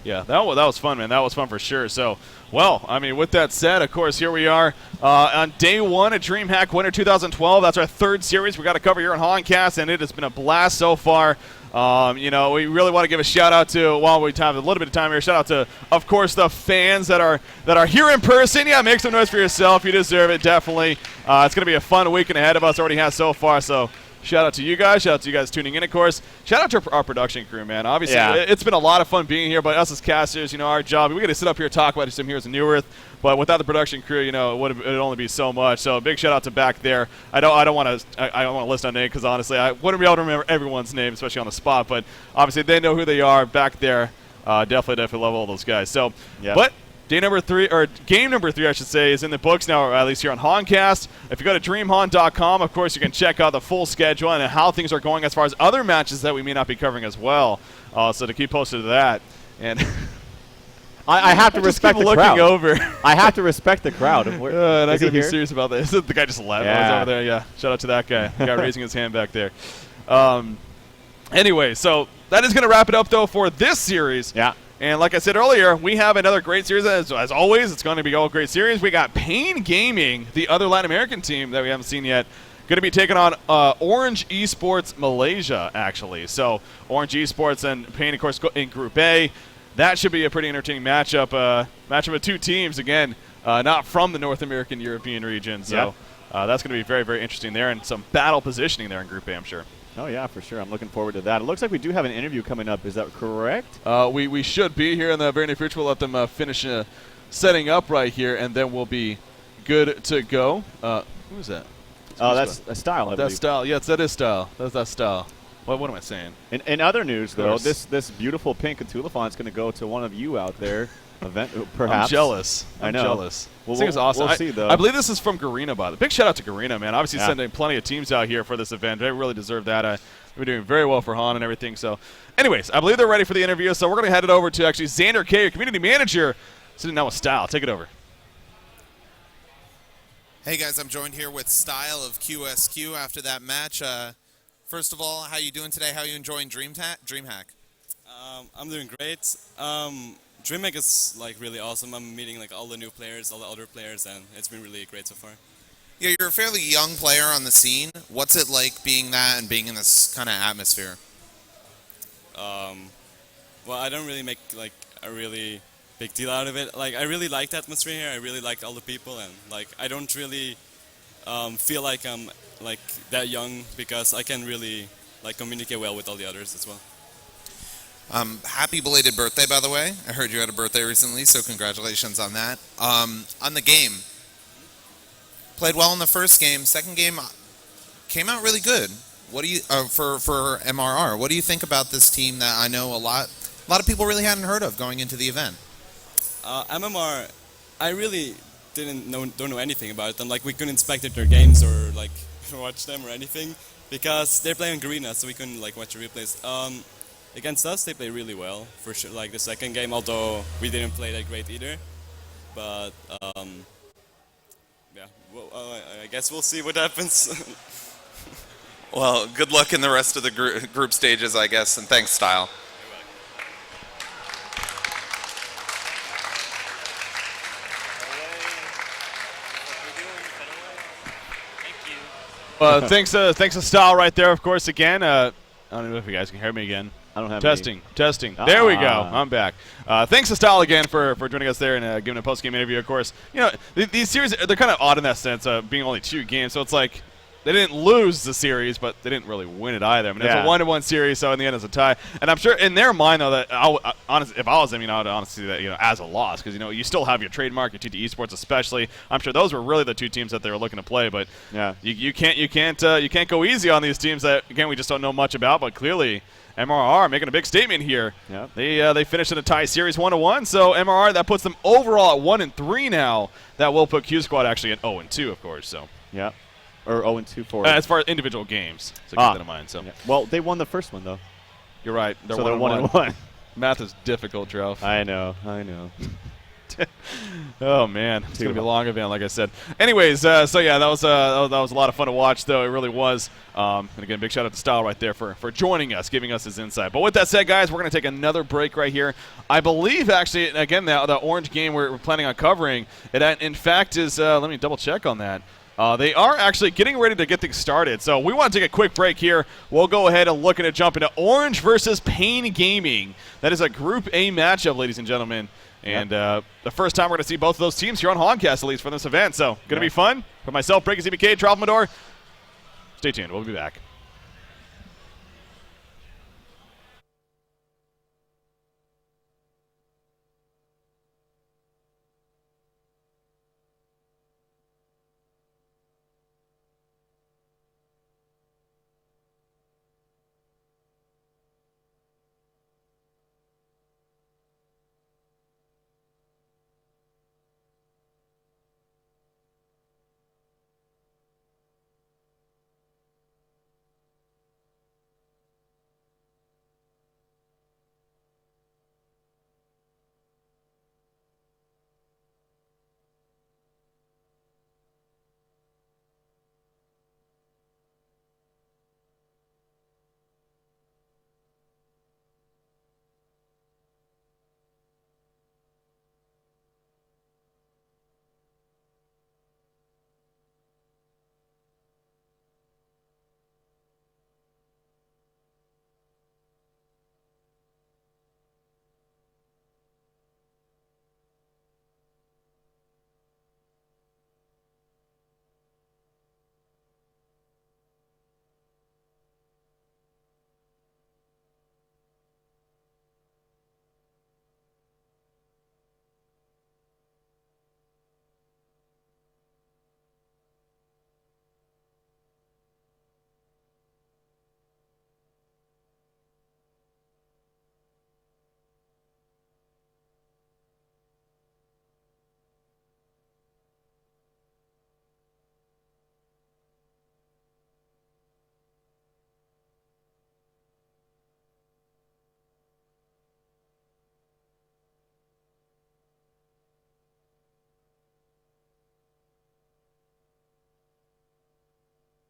Yeah, that was fun, man. That was fun for sure. So, well, I mean, with that said, of course, here we are on day 1 at DreamHack Winter 2012. That's our 3rd series we got to cover here on Honcast, and it has been a blast so far. You know, we really want to give a shout out to, while we have a little bit of time here, shout out to, of course, the fans that are here in person. Yeah, make some noise for yourself. You deserve it, definitely. It's going to be a fun weekend ahead of us. Already has so far. So shout out to you guys. Shout out to you guys tuning in, of course. Shout out to our production crew, man. Obviously, it's been a lot of fun being here. But us as casters, you know, our job, we got to sit up here and talk about some heroes in New Earth. But without the production crew, you know, it would only be so much. So big shout out to back there. I don't want to list on name because honestly, I wouldn't be able to remember everyone's name, especially on the spot. But obviously, they know who they are back there. Definitely love all those guys. So, but day number 3 or game number 3, I should say, is in the books now, or at least here on Honcast. If you go to DreamHon.com, of course, you can check out the full schedule and how things are going as far as other matches that we may not be covering as well. So to keep posted to that and. I have to respect the crowd. Over. I have to respect the crowd. And I got to be serious about this. The guy just left. Yeah. Over there. Yeah. Shout out to that guy. The guy raising his hand back there. Anyway, so that is going to wrap it up, though, for this series. Yeah. And like I said earlier, we have another great series. As always, it's going to be all great series. We got Pain Gaming, the other Latin American team that we haven't seen yet, going to be taking on Orange Esports Malaysia, actually. So Orange Esports and Pain, of course, in Group A. That should be a pretty entertaining matchup. Matchup of 2 teams, again, not from the North American European region. So that's going to be very, very interesting there, and some battle positioning there in Group A, I'm sure. Oh, yeah, for sure. I'm looking forward to that. It looks like we do have an interview coming up. Is that correct? We should be here in the very near future. We'll let them finish setting up right here, and then we'll be good to go. Who is that? That's a Style, I believe. That's Style. Yes, that is Style. That's Style. What am I saying? In other news, though, this beautiful pink Cthulhuphon is going to go to one of you out there. Event, perhaps. I'm jealous. I'm jealous. Well, this thing is awesome. We'll see, though. I believe this is from Garena, by the way. Big shout out to Garena, man. Obviously sending plenty of teams out here for this event. They really deserve that. We're doing very well for Han and everything. So, anyways, I believe they're ready for the interview. So we're going to head it over to actually Xander K, your community manager, sitting down with Style. Take it over. Hey guys, I'm joined here with Style of QsQ after that match. First of all, how you doing today? How are you enjoying DreamHack? I'm doing great. DreamHack is like really awesome. I'm meeting like all the new players, all the older players, and it's been really great so far. Yeah, you're a fairly young player on the scene. What's it like being that and being in this kind of atmosphere? Well, I don't really make like a really big deal out of it. Like I really like the atmosphere here. I really like all the people, and like I don't really feel like I'm like that young because I can really like communicate well with all the others as well. Happy belated birthday, by the way. I heard you had a birthday recently, so congratulations on that. On the game, played well in the first game. Second game came out really good. What do you for MRR? What do you think about this team that I know a lot of people really hadn't heard of going into the event? MMR, I really don't know anything about them. Like we couldn't spectate their games or like watch them or anything because they're playing Garena, so we couldn't like watch the replays. Against us, they play really well for sure. Like the second game, although we didn't play that great either. But yeah, well, I guess we'll see what happens. Well, good luck in the rest of the group stages, I guess, and thanks, Style. Thanks to Style right there, of course, again. I don't know if you guys can hear me again. I don't have Testing. There we go. I'm back. Thanks to Style again for joining us there and giving a post-game interview, of course. You know, these series, they're kind of odd in that sense, being only 2 games. So it's like they didn't lose the series, but they didn't really win it either. I mean, it's a 1-1 series, so in the end it's a tie. And I'm sure in their mind, though, that honestly, if I was them, I would honestly see that as a loss because you still have your trademark, your TT Esports especially. I'm sure those were really the 2 teams that they were looking to play. But yeah, you can't go easy on these teams that again we just don't know much about. But clearly, MRR making a big statement here. Yep. They finished in a tie series 1-1. So MRR, that puts them overall at 1-3 now. That will put QsQ actually at 0-2, of course. So yeah. Or 0-2 for as far as individual games, so keep that in mind. So, well, they won the first one though. You're right. They're so 1-1. Math is difficult, Drelf. I know. Oh man, it's gonna be a long event, like I said. Anyways, so yeah, that was a lot of fun to watch, though. It really was. And again, big shout out to Style right there for joining us, giving us his insight. But with that said, guys, we're gonna take another break right here. I believe actually, again, the orange game we're planning on covering, it in fact is. Let me double check on that. They are actually getting ready to get things started. So we want to take a quick break here. We'll go ahead and look at jump into Orange versus Pain Gaming. That is a Group A matchup, ladies and gentlemen. And the first time we're going to see both of those teams here on Honcast, at least for this event. So going to be fun. For myself, Breaking ZBK, Tralmador. Stay tuned. We'll be back.